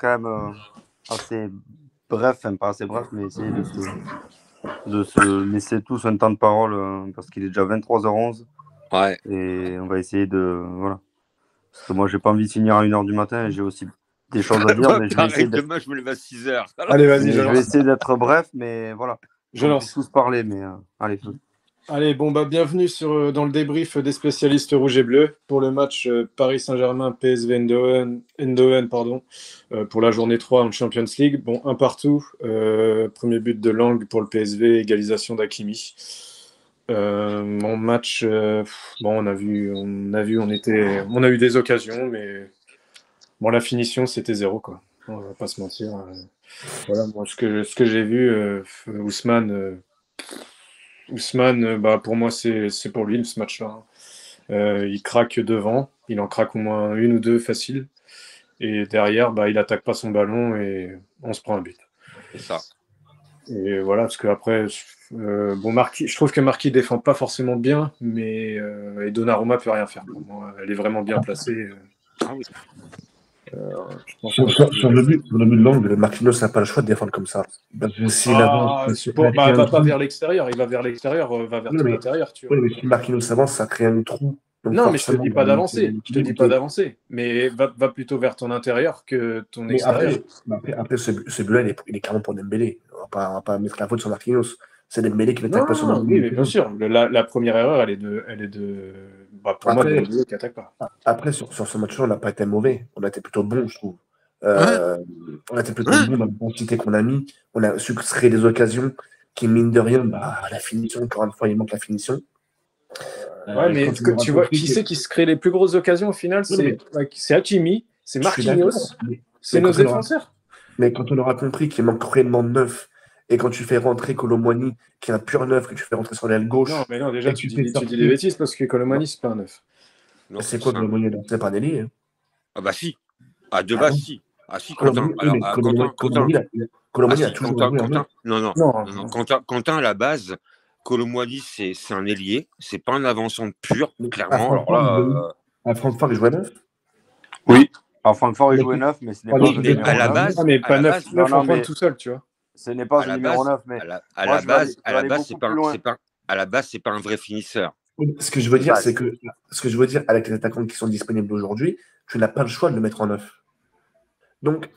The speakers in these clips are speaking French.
quand même assez bref, enfin pas assez bref, mais essayer de se laisser tous un temps de parole parce qu'il est déjà 23h11 Ouais. et on va essayer de. Voilà. Parce que moi, j'ai pas envie de finir à 1h du matin et j'ai aussi des choses à dire, mais je vais essayer Pareil, demain, je me lève à 6h. Allez, vas-y, je vais essayer d'être bref, mais voilà. Je On lance. puisse tous parler, mais allez, feu. Allez, bon, bienvenue dans le débrief des spécialistes rouges et bleus pour le match Paris Saint-Germain PSV Eindhoven, pardon, pour la journée 3 en Champions League. Bon, un partout. Premier but de Lang pour le PSV, égalisation d'Hakimi. Mon match, on a eu des occasions, mais bon, la finition c'était 0, quoi. On va pas se mentir. Voilà, moi, ce que j'ai vu, Ousmane, pour moi, c'est pour lui ce match-là. Il craque devant, il en craque au moins une ou deux facile. Et derrière, il attaque pas son ballon et on se prend un but. C'est ça. Et voilà, parce que après, je trouve que Marquis défend pas forcément bien, mais et Donnarumma peut rien faire pour moi. Elle est vraiment bien placée. Ah oui. Je pense Sur le but de l'angle, Marquinhos n'a pas le choix de défendre comme ça. Va pas vers l'extérieur, il va vers l'extérieur, va vers ton intérieur, tu vois. Oui, mais si Marquinhos avance, ça crée un trou. Donc non, mais je te dis pas d'avancer. Je te dis pas d'avancer. Mais va plutôt vers ton intérieur que ton extérieur. Après ce but-là, il est clairement pour Dembélé. On va pas mettre la faute sur Marquinhos. C'est Dembélé qui n'attaque pas sur Marquinhos. Oui, mais bien sûr. La première erreur, elle est de pour moi, Dembélé qui attaque pas. Après, sur ce match-là, on n'a pas été mauvais. On a été plutôt bon, je trouve. On a été plutôt bon dans l'intensité qu'on a mis. On a su créer des occasions qui, mine de rien, la finition, encore une fois, il manque la finition. Ouais, mais tu vois, qui c'est qui se crée les plus grosses occasions au final? C'est Hakimi, c'est Marquinhos, c'est nos défenseurs. Mais quand on aura compris qu'il manque cruellement de neuf, et quand tu fais rentrer Kolo Muani, qui est un pur neuf, que tu fais rentrer sur l'aile gauche. Non, mais non, déjà, tu dis des bêtises parce que Kolo Muani, c'est pas un neuf. C'est quoi Kolo Muani? C'est pas un ailier. Ah bah si. À deux base, si. Ah si, Quentin. Alors, Quentin. Non. Quentin, à la base, Kolo Muani, c'est un ailier. C'est pas un avançant pur, clairement. Alors là. À Francfort, il jouait neuf. Oui. À Francfort, il jouait neuf, mais ce n'est pas à la base. Mais pas neuf en pointe tout seul, tu vois. Ce n'est pas un numéro 9, mais à la base, c'est pas un vrai finisseur. Ce que je veux dire, c'est que avec les attaquants qui sont disponibles aujourd'hui, tu n'as pas le choix de le mettre en neuf. Donc,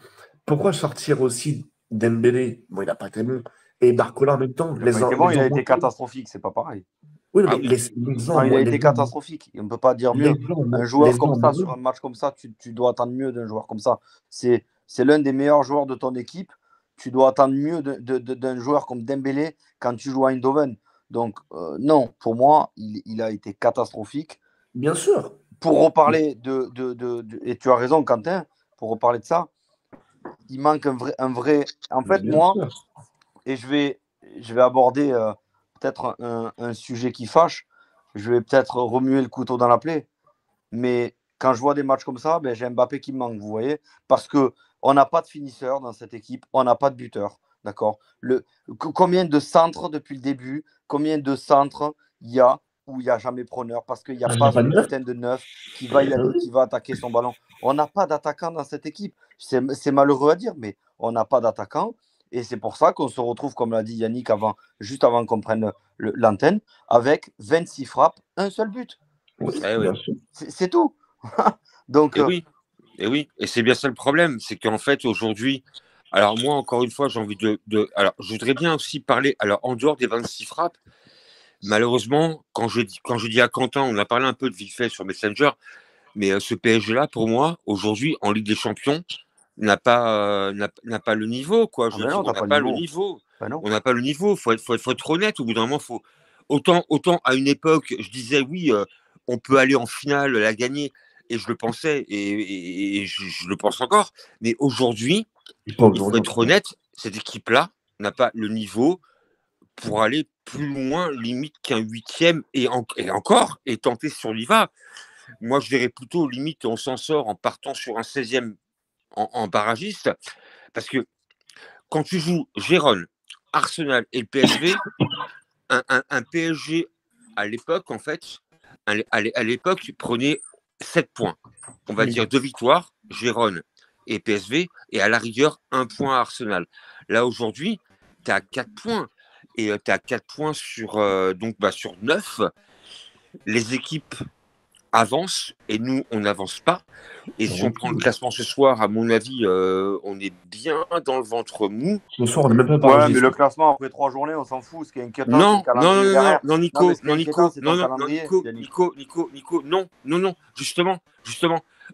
pourquoi sortir aussi Dembélé? Bon, il n'a pas été bon. Et Barcola en même temps. Il a été catastrophique, c'est pas pareil. Oui, mais il a été catastrophique. On ne peut pas dire mieux. Un joueur comme ça, sur un match comme ça, tu dois attendre mieux d'un joueur comme ça. C'est l'un des meilleurs joueurs de ton équipe. Tu dois attendre mieux d'un joueur comme Dembélé quand tu joues à Eindhoven. Donc, non, pour moi, il a été catastrophique. Bien sûr. Pour reparler et tu as raison, Quentin, pour reparler de ça, il manque un vrai. En fait, moi, et je vais aborder peut-être un sujet qui fâche, je vais peut-être remuer le couteau dans la plaie, mais quand je vois des matchs comme ça, j'ai Mbappé qui me manque, vous voyez, parce qu'on n'a pas de finisseur dans cette équipe, on n'a pas de buteur, d'accord. Combien de centres depuis le début, combien de centres il y a où il n'y a jamais preneur, parce qu'il n'y a pas ce putain de neuf qui va attaquer son ballon. On n'a pas d'attaquant dans cette équipe. C'est malheureux à dire, mais on n'a pas d'attaquant. Et c'est pour ça qu'on se retrouve, comme l'a dit Yannick juste avant qu'on prenne l'antenne, avec 26 frappes, un seul but. C'est tout. Donc, et oui, et c'est bien ça le problème, c'est qu'en fait aujourd'hui, alors moi encore une fois j'ai envie alors je voudrais bien aussi parler, alors en dehors des 26 frappes, malheureusement quand je dis à Quentin, on a parlé un peu de vite fait sur Messenger, mais ce PSG là pour moi aujourd'hui en Ligue des Champions n'a pas le niveau, quoi. On n'a pas le niveau. On n'a pas le niveau. Faut être honnête. Au bout d'un moment, autant à une époque, je disais oui, on peut aller en finale, la gagner, et je le pensais, et je le pense encore. Mais aujourd'hui, il faut être honnête, cette équipe-là n'a pas le niveau pour aller plus loin, limite qu'un 8e, et encore, et tenter sur l'IVA. Moi, je dirais plutôt limite, on s'en sort en partant sur un 16e. En barragiste, parce que quand tu joues Gérone, Arsenal et le PSG, un PSG à l'époque, en fait, à l'époque, prenait 7 points. On va dire 2 victoires, Gérone et PSV, et à la rigueur, 1 point à Arsenal. Là, aujourd'hui, tu es à 4 points. Et tu es à 4 points sur 9. Les équipes avancent et nous, on n'avance pas. Et si on prend le classement ce soir, à mon avis, on est bien dans le ventre mou. Ce soir, on n'est même pas Ouais, enregistré. mais le classement après 3 journées, on s'en fout. Ce qui est inquiétant, c'est le calendrier derrière. Non, Nico, mais ce qui est inquiétant, c'est ton calendrier, Nico, non, justement,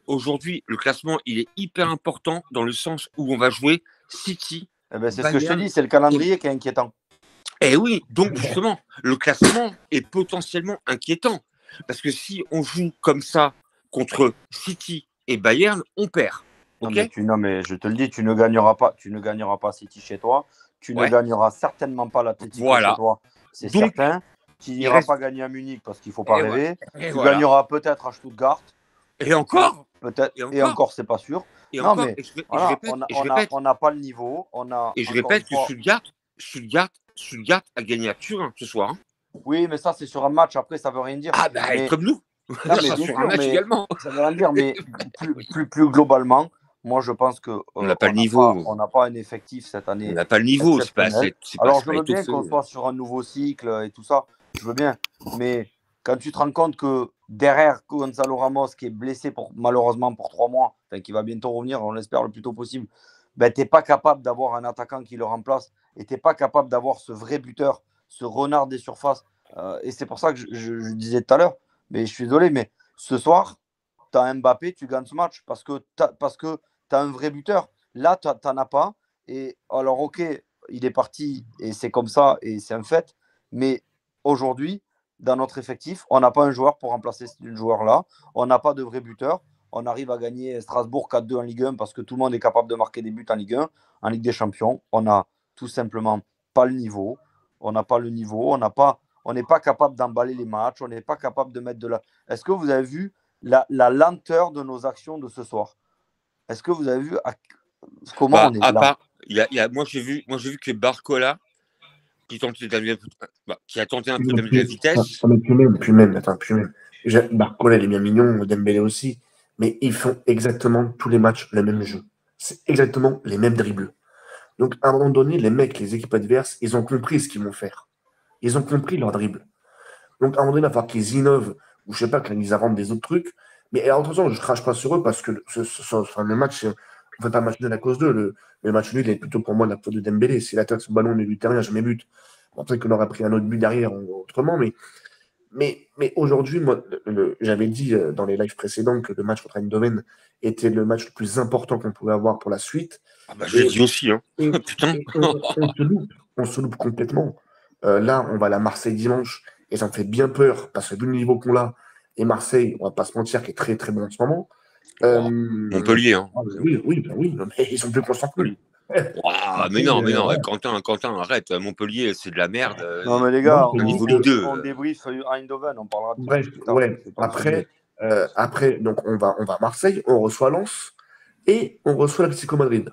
aujourd'hui, le classement, il est hyper important dans le sens où on va jouer City. Eh ben, c'est ce que je te dis, c'est le calendrier qui est inquiétant. Eh oui, donc justement, le classement est potentiellement inquiétant. Parce que si on joue comme ça contre City et Bayern, on perd. Okay, non, mais je te le dis, tu ne gagneras pas City chez toi. Tu ne gagneras certainement pas l'Atlético chez toi. C'est certain. Tu n'iras pas gagner à Munich parce qu'il ne faut pas rêver. Tu gagneras peut-être à Stuttgart. Et encore peut-être. Et encore, c'est pas sûr. On n'a pas le niveau. Je répète que Stuttgart a gagné à Turin ce soir. Hein. Oui, mais ça, c'est sur un match. Après, ça ne veut rien dire. Ah, comme nous. Non, mais bien sûr, également. Ça ne veut rien dire. Mais plus globalement, moi, je pense qu'on n'a pas le niveau. On n'a pas un effectif cette année. On n'a pas le niveau. Alors, je veux bien qu'on soit sur un nouveau cycle et tout ça. Je veux bien. Mais quand tu te rends compte que derrière Gonzalo Ramos, qui est blessé malheureusement pour 3 mois, qui va bientôt revenir, on l'espère le plus tôt possible, tu n'es pas capable d'avoir un attaquant qui le remplace et tu n'es pas capable d'avoir ce vrai buteur, ce renard des surfaces. Et c'est pour ça que je disais tout à l'heure, mais je suis désolé, mais ce soir, tu as Mbappé, tu gagnes ce match parce que tu as un vrai buteur. Là, tu n'en as pas. Et alors, ok, il est parti et c'est comme ça et c'est un fait. Mais aujourd'hui, dans notre effectif, on n'a pas un joueur pour remplacer ce joueur-là. On n'a pas de vrai buteur. On arrive à gagner Strasbourg 4-2 en Ligue 1 parce que tout le monde est capable de marquer des buts en Ligue 1. En Ligue des Champions, on n'a tout simplement pas le niveau. On n'a pas le niveau. On n'est pas capable d'emballer les matchs. On n'est pas capable de mettre de la... Est-ce que vous avez vu la lenteur de nos actions de ce soir? Est-ce que vous avez vu comment on est là? Moi, j'ai vu que Barcola, qui a tenté un peu d'amener la vitesse. Plus même. Barcola, il est bien mignon, Dembélé aussi, mais ils font exactement tous les matchs le même jeu. C'est exactement les mêmes dribbles. Donc, à un moment donné, les équipes adverses, ils ont compris ce qu'ils vont faire. Ils ont compris leur dribble. Donc, à un moment donné, il va falloir qu'ils innovent, ou je sais pas, qu'ils inventent des autres trucs. Mais attention, je ne crache pas sur eux parce que le match, on ne fait pas match nul à cause d'eux. Le match nul est plutôt pour moi la faute de Dembélé. Si l'attaque ce ballon, on est luthérien, jamais but. Peut-être qu'on aurait pris un autre but derrière autrement, mais aujourd'hui, moi, j'avais dit dans les lives précédents que le match contre Eindhoven était le match le plus important qu'on pouvait avoir pour la suite. Je l'ai dit aussi. Hein. Putain. On se loupe complètement. Là, on va à Marseille dimanche et ça me fait bien peur parce que vu le niveau qu'on a, et Marseille, on va pas se mentir, qui est très très bon en ce moment. Montpellier. Hein. Oui, mais ils sont plus constants que lui. Mais non, Quentin, arrête. Montpellier, c'est de la merde. Non, mais les gars, on débrief à Eindhoven, on parlera de bref, après, donc on va à Marseille, on reçoit Lens et on reçoit l'Atlético Madrid.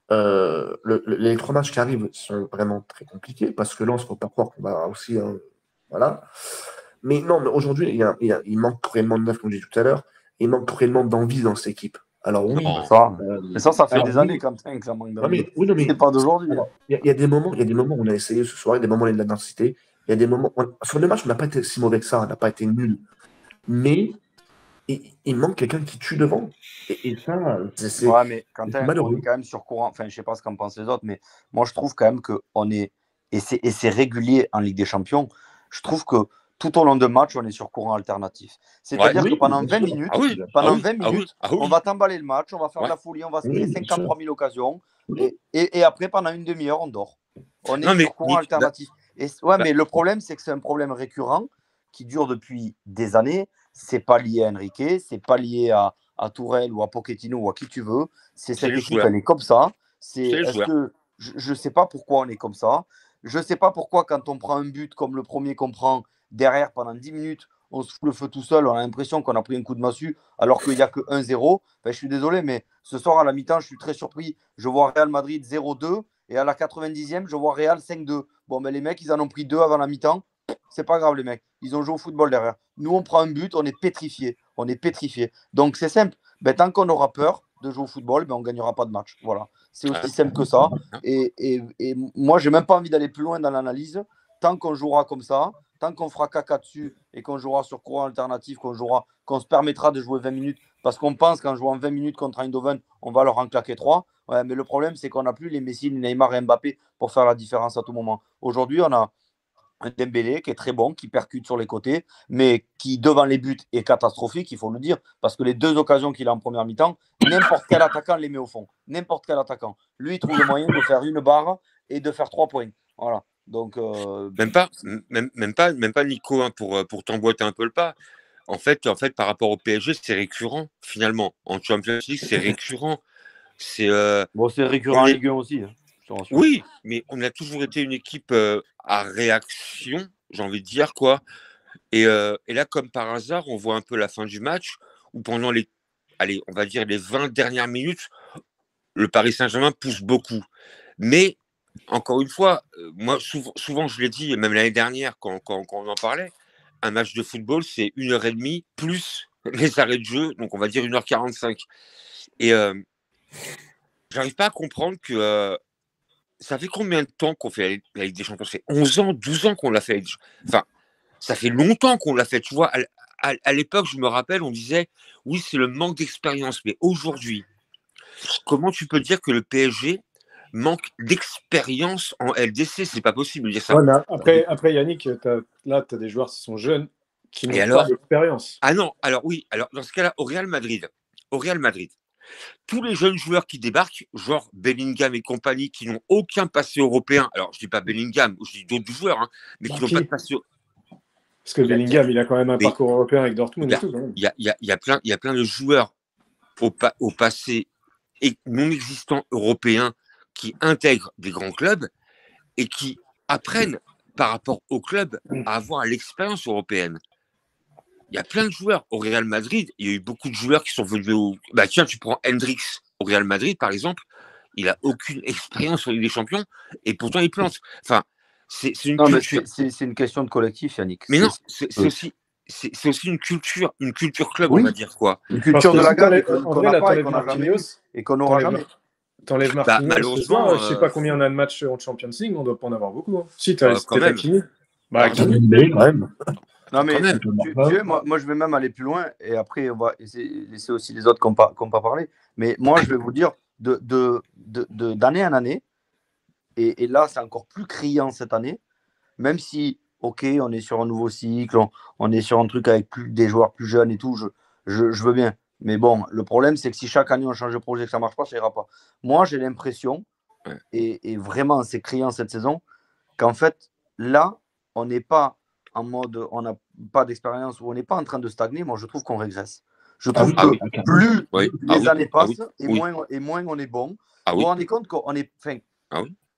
Les 3 matchs qui arrivent sont vraiment très compliqués parce que Lens, il ne faut pas croire qu'on va aussi. Voilà. Mais non, mais aujourd'hui, il manque cruellement de neuf, comme j'ai dit tout à l'heure. Il manque cruellement d'envie dans cette équipe. Alors oui. Mais ça fait des années comme ça que ça manque d'envie. C'est pas d'aujourd'hui. Il y a des moments où on a essayé ce soir, il y a des moments où il y a de l'intensité. Il y a des moments. Sur le match, on n'a pas été si mauvais que ça, on n'a pas été nul. Mais il manque quelqu'un qui tue devant. Et ça, c'est. Ouais, mais Quentin, on est quand même sur courant. Enfin, je ne sais pas ce qu'en pensent les autres, mais moi, je trouve quand même qu'on est. Et c'est régulier en Ligue des Champions. Je trouve que tout au long de match, on est sur courant alternatif. C'est-à-dire que pendant 20 minutes, on va t'emballer le match, on va faire de la folie, on va se créer 53 000 occasions. Et après, pendant une demi-heure, on dort. On est sur courant alternatif. Mais le problème, c'est que c'est un problème récurrent qui dure depuis des années. C'est pas lié à Enrique, c'est pas lié à Tourelle ou à Pochettino ou à qui tu veux. Cette équipe, elle est comme ça. Je ne sais pas pourquoi on est comme ça. Je ne sais pas pourquoi, quand on prend un but comme le premier qu'on prend, derrière, pendant 10 minutes, on se fout le feu tout seul, on a l'impression qu'on a pris un coup de massue, alors qu'il n'y a que 1-0. Je suis désolé, mais ce soir, à la mi-temps, je suis très surpris. Je vois Real Madrid 0-2, et à la 90e, je vois Real 5-2. Bon, mais les mecs, ils en ont pris 2 avant la mi-temps. C'est pas grave, les mecs. Ils ont joué au football derrière. Nous, on prend un but, on est pétrifiés. Donc, c'est simple. Tant qu'on aura peur, de jouer au football, ben on ne gagnera pas de match. Voilà. C'est aussi simple que ça. Et moi, je n'ai même pas envie d'aller plus loin dans l'analyse. Tant qu'on jouera comme ça, tant qu'on fera caca dessus et qu'on jouera sur courant alternatif, qu'on se permettra de jouer 20 minutes, parce qu'on pense qu'en jouant 20 minutes contre Eindhoven, on va leur en claquer 3. Ouais, mais le problème, c'est qu'on n'a plus les Messi, les Neymar et Mbappé pour faire la différence à tout moment. Aujourd'hui, on a un Dembélé qui est très bon, qui percute sur les côtés, mais qui, devant les buts, est catastrophique, il faut le dire, parce que les 2 occasions qu'il a en première mi-temps, n'importe quel attaquant les met au fond. N'importe quel attaquant. Lui, il trouve le moyen de faire une barre et de faire 3 points. Voilà. Donc, même pas Nico, hein, pour t'emboîter un peu le pas. En fait, par rapport au PSG, c'est récurrent, finalement. En Champions League, c'est récurrent. C'est récurrent en Ligue 1 aussi. Hein. Oui, mais on a toujours été une équipe à réaction, j'ai envie de dire, quoi. Et là, comme par hasard, on voit un peu la fin du match où pendant on va dire les 20 dernières minutes, le Paris Saint-Germain pousse beaucoup. Mais, encore une fois, moi, souvent, je l'ai dit, même l'année dernière, quand on en parlait, un match de football, c'est 1h30 plus les arrêts de jeu, donc on va dire 1h45. Et j'arrive pas à comprendre que ça fait combien de temps qu'on fait la Ligue des Champions? Ça fait 11 ans, 12 ans qu'on l'a fait. Enfin, ça fait longtemps qu'on l'a fait. Tu vois, à l'époque, je me rappelle, on disait, oui, c'est le manque d'expérience. Mais aujourd'hui, comment tu peux dire que le PSG manque d'expérience en LDC? C'est pas possible de dire ça. Ouais, après, Yannick, tu as des joueurs qui sont jeunes, qui n'ont pas d'expérience. Ah non, alors oui, dans ce cas-là, au Real Madrid, tous les jeunes joueurs qui débarquent, genre Bellingham et compagnie, qui n'ont aucun passé européen, alors je dis pas Bellingham, je dis d'autres joueurs, hein, mais qui n'ont pas de passé. Parce que Bellingham, il a quand même un parcours européen avec Dortmund et tout. Il y a plein de joueurs au passé non existants européens qui intègrent des grands clubs et qui apprennent par rapport au club à avoir l'expérience européenne. Il y a plein de joueurs au Real Madrid. Il y a eu beaucoup de joueurs qui sont venus tiens, tu prends Hendrix au Real Madrid, par exemple. Il n'a aucune expérience sur Ligue des Champions et pourtant il plante. Enfin, c'est une culture. C'est une question de collectif, Yannick. Mais non, c'est aussi une culture club, oui. On va dire quoi. Une culture de la gamme qu'on n'a pas et qu'on n'aura jamais. T'enlèves Marquinhos, malheureusement, je ne sais pas combien on a de matchs en Champions League, on ne doit pas en avoir beaucoup. Hein. Si, tu as Hakimi. Hakimi, quand même. Non, mais moi, je vais même aller plus loin et après, on va laisser aussi les autres qui n'ont pas parlé. Mais moi, je vais vous dire, d'année en année, et là, c'est encore plus criant cette année, même si, OK, on est sur un nouveau cycle, on est sur un truc avec des joueurs plus jeunes et tout, je veux bien. Mais bon, le problème, c'est que si chaque année, on change de projet et que ça ne marche pas, ça n'ira pas. Moi, j'ai l'impression, et vraiment, c'est criant cette saison, qu'en fait, là, on n'est pas en mode, on n'a pas d'expérience ou on n'est pas en train de stagner. Moi, je trouve qu'on régresse. Je trouve que plus les années passent et moins on est bon. Vous vous rendez compte qu'on est,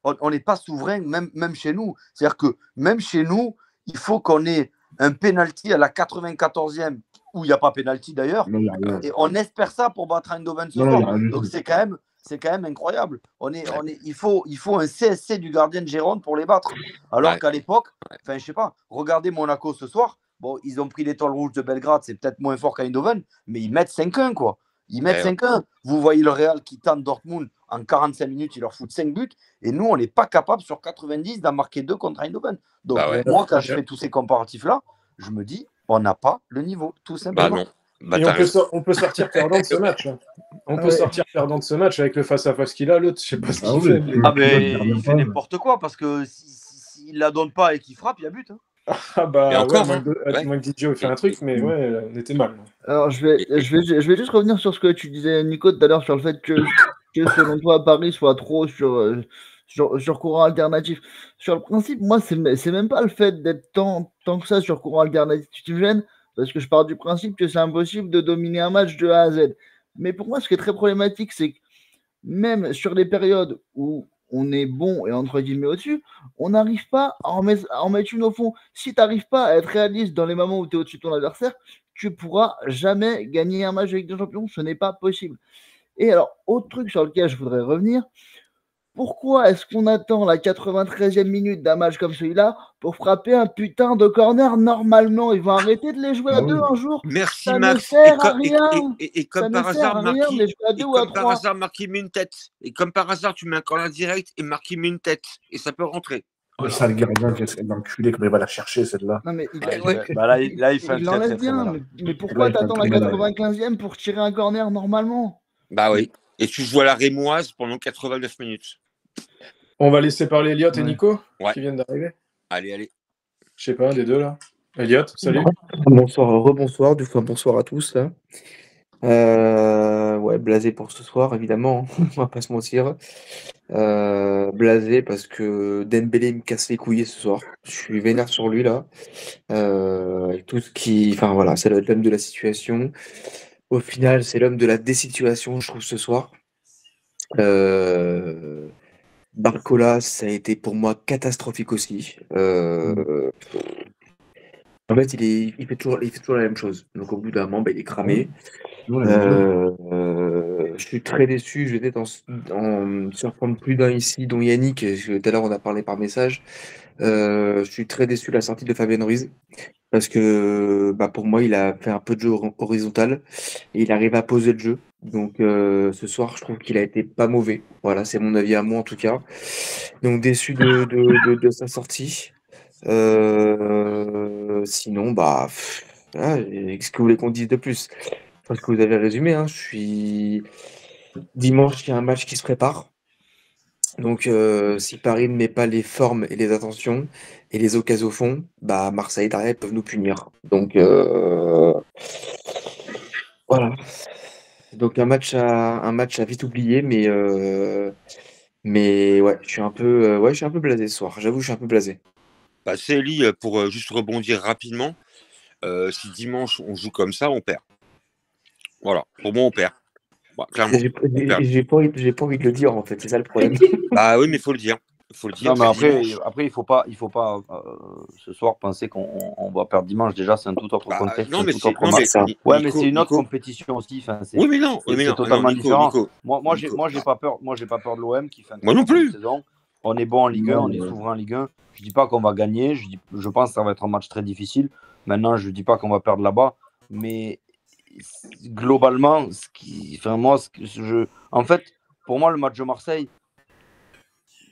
on n'est pas souverain, même chez nous. C'est-à-dire que même chez nous, il faut qu'on ait un penalty à la 94e, où il n'y a pas penalty d'ailleurs, et on espère ça pour battre Eindhoven ce soir. Donc c'est quand même incroyable. Il faut un CSC du gardien de Gérone pour les battre. Alors qu'à l'époque, je sais pas, regardez Monaco ce soir. Bon, ils ont pris l'étoile rouge de Belgrade, c'est peut-être moins fort qu'Eindhoven, mais ils mettent 5-1, quoi. Ils mettent 5-1. Vous voyez le Real qui tente Dortmund en 45 minutes, il leur fout 5 buts. Et nous, on n'est pas capable sur 90 d'en marquer 2 contre Eindhoven. Donc, moi, quand je fais tous ces comparatifs-là, je me dis, on n'a pas le niveau, tout simplement. Et on peut sortir perdant de ce match. Hein. On peut sortir perdant de ce match avec le face-à-face qu'il a. L'autre, je sais pas ce qu'il fait. Mais il fait n'importe quoi parce que s'il la donne pas et qu'il frappe, il y a but. Hein. Ah bah moi Didio fait un truc, mais on était mal. Alors je vais juste revenir sur ce que tu disais, Nico, tout à l'heure, sur le fait que selon toi Paris soit trop sur courant alternatif. Sur le principe, moi c'est même pas le fait d'être tant que ça sur courant alternatif qui me gêne, parce que je pars du principe que c'est impossible de dominer un match de A à Z. Mais pour moi, ce qui est très problématique, c'est que même sur les périodes où on est bon et entre guillemets au-dessus, on n'arrive pas à en mettre une au fond. Si tu n'arrives pas à être réaliste dans les moments où tu es au-dessus de ton adversaire, tu ne pourras jamais gagner un match avec des champions, ce n'est pas possible. Et alors, autre truc sur lequel je voudrais revenir, Pourquoi est-ce qu'on attend la 93e minute d'un match comme celui-là pour frapper un putain de corner normalement? Ils vont arrêter de les jouer à deux un jour. Merci Ça ne Max. sert à rien. Et Ça comme ne par sert hasard, à rien de les jouer à deux ou à trois. Marquis met une tête. Et comme par hasard, tu mets un corner direct et Marquis met une tête. Et ça peut rentrer. Le sale gardien qui essaie d'enculer, comme il va la chercher, celle-là. Non, mais là, il fait un il très, l'enlève très, très bien. malin. Mais pourquoi Là, il fait un t'attends la très malin. 95e pour tirer un corner normalement? Bah oui. Et tu joues à la rémoise pendant 89 minutes. On va laisser parler Elliot et Nico Ouais. qui viennent d'arriver. Allez. Je sais pas, un des deux là. Elliot, salut. Bonsoir, rebonsoir, du coup, bonsoir à tous là. Ouais, blasé pour ce soir, évidemment, on va pas se mentir. Blasé parce que Dembélé me casse les couilles ce soir. Je suis vénère sur lui là. Avec tout ce qui. Enfin voilà, c'est l'homme de la situation. Au final, c'est l'homme de la désituation, je trouve, ce soir. Barcola, ça a été pour moi catastrophique aussi. En fait, il fait toujours la même chose. Donc, au bout d'un moment, il est cramé. Je suis très déçu. Je vais peut-être en surprendre plus d'un ici, dont Yannick. Tout à l'heure, on a parlé par message. Je suis très déçu de la sortie de Fabien Ruiz. Parce que pour moi, il a fait un peu de jeu horizontal. Et il arrive à poser le jeu. Donc, ce soir, je trouve qu'il a été pas mauvais. Voilà, c'est mon avis à moi en tout cas. Donc, déçu de sa sortie. Sinon, qu'est-ce que vous voulez qu'on dise de plus? Je pense que vous avez résumé, hein. Dimanche, il y a un match qui se prépare. Donc, si Paris ne met pas les formes et les attentions et les occasions au fond, Marseille derrière peuvent nous punir. Donc, voilà. Donc un match à vite oublier, mais ouais, je suis un peu blasé ce soir. J'avoue, je suis un peu blasé. C'est Eli, pour juste rebondir rapidement. Si dimanche on joue comme ça, on perd. Voilà, pour moi on perd. Clairement. J'ai pas envie de le dire en fait, c'est ça le problème. Oui, mais il faut le dire. Non, mais après, il faut pas ce soir penser qu'on va perdre dimanche. Déjà, c'est un tout autre contexte. Non, mais c'est une autre compétition aussi. Oui, mais non, c'est totalement différent. Moi, j'ai pas peur. Moi, j'ai pas peur de l'OM qui fait moi non plus. Saison. On est bon en Ligue 1, on est souverain en Ligue 1. Je dis pas qu'on va gagner. Je pense que ça va être un match très difficile. Maintenant, je dis pas qu'on va perdre là-bas, mais globalement, en fait, pour moi, le match de Marseille,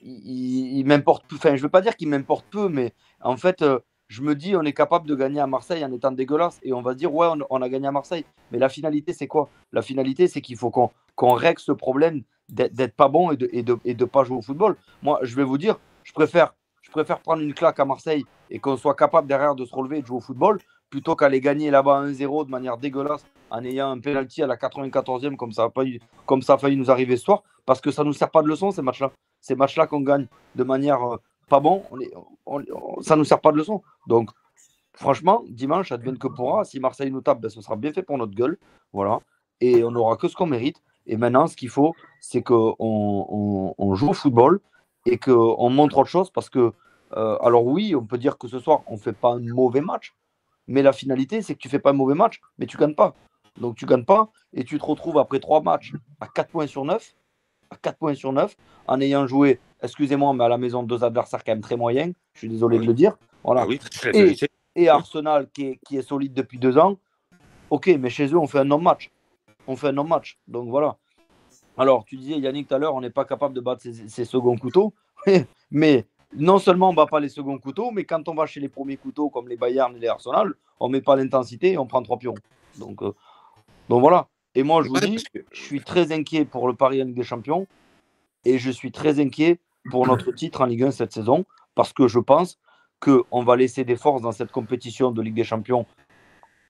il m'importe peu. Enfin, je veux pas dire qu'il m'importe peu, mais en fait, je me dis, on est capable de gagner à Marseille en étant dégueulasse, et on va dire, ouais, on a gagné à Marseille. Mais la finalité, c'est quoi? La finalité, c'est qu'il faut qu'on règle ce problème d'être pas bon et de pas jouer au football. Moi, je vais vous dire, je préfère prendre une claque à Marseille et qu'on soit capable derrière de se relever et de jouer au football, plutôt qu'aller gagner là-bas 1-0 de manière dégueulasse en ayant un penalty à la 94e comme ça a failli nous arriver ce soir, parce que ça ne nous sert pas de leçon, ces matchs-là. Ces matchs-là qu'on gagne de manière pas bon, ça ne nous sert pas de leçon. Donc, franchement, dimanche, advienne que pourra. Si Marseille nous tape, ce sera bien fait pour notre gueule. Voilà. Et on n'aura que ce qu'on mérite. Et maintenant, ce qu'il faut, c'est qu'on joue au football et qu'on montre autre chose, parce que, alors oui, on peut dire que ce soir, on ne fait pas un mauvais match, mais la finalité, c'est que tu ne fais pas un mauvais match, mais tu ne gagnes pas. Donc, tu ne gagnes pas et tu te retrouves après 3 matchs à 4 points sur 9, en ayant joué, excusez-moi, mais à la maison, 2 adversaires quand même très moyens. Je suis désolé de le dire. Voilà. Et Arsenal qui est solide depuis 2 ans. Ok, mais chez eux, on fait un non-match. Donc voilà. Alors, tu disais, Yannick, tout à l'heure, on n'est pas capable de battre ces seconds couteaux. Mais non seulement on ne bat pas les seconds couteaux, mais quand on va chez les premiers couteaux, comme les Bayern et les Arsenal, on ne met pas l'intensité et on prend 3 pions. Donc voilà. Et moi, je vous dis, je suis très inquiet pour le Paris en Ligue des Champions, et je suis très inquiet pour notre titre en Ligue 1 cette saison, parce que je pense qu'on va laisser des forces dans cette compétition de Ligue des Champions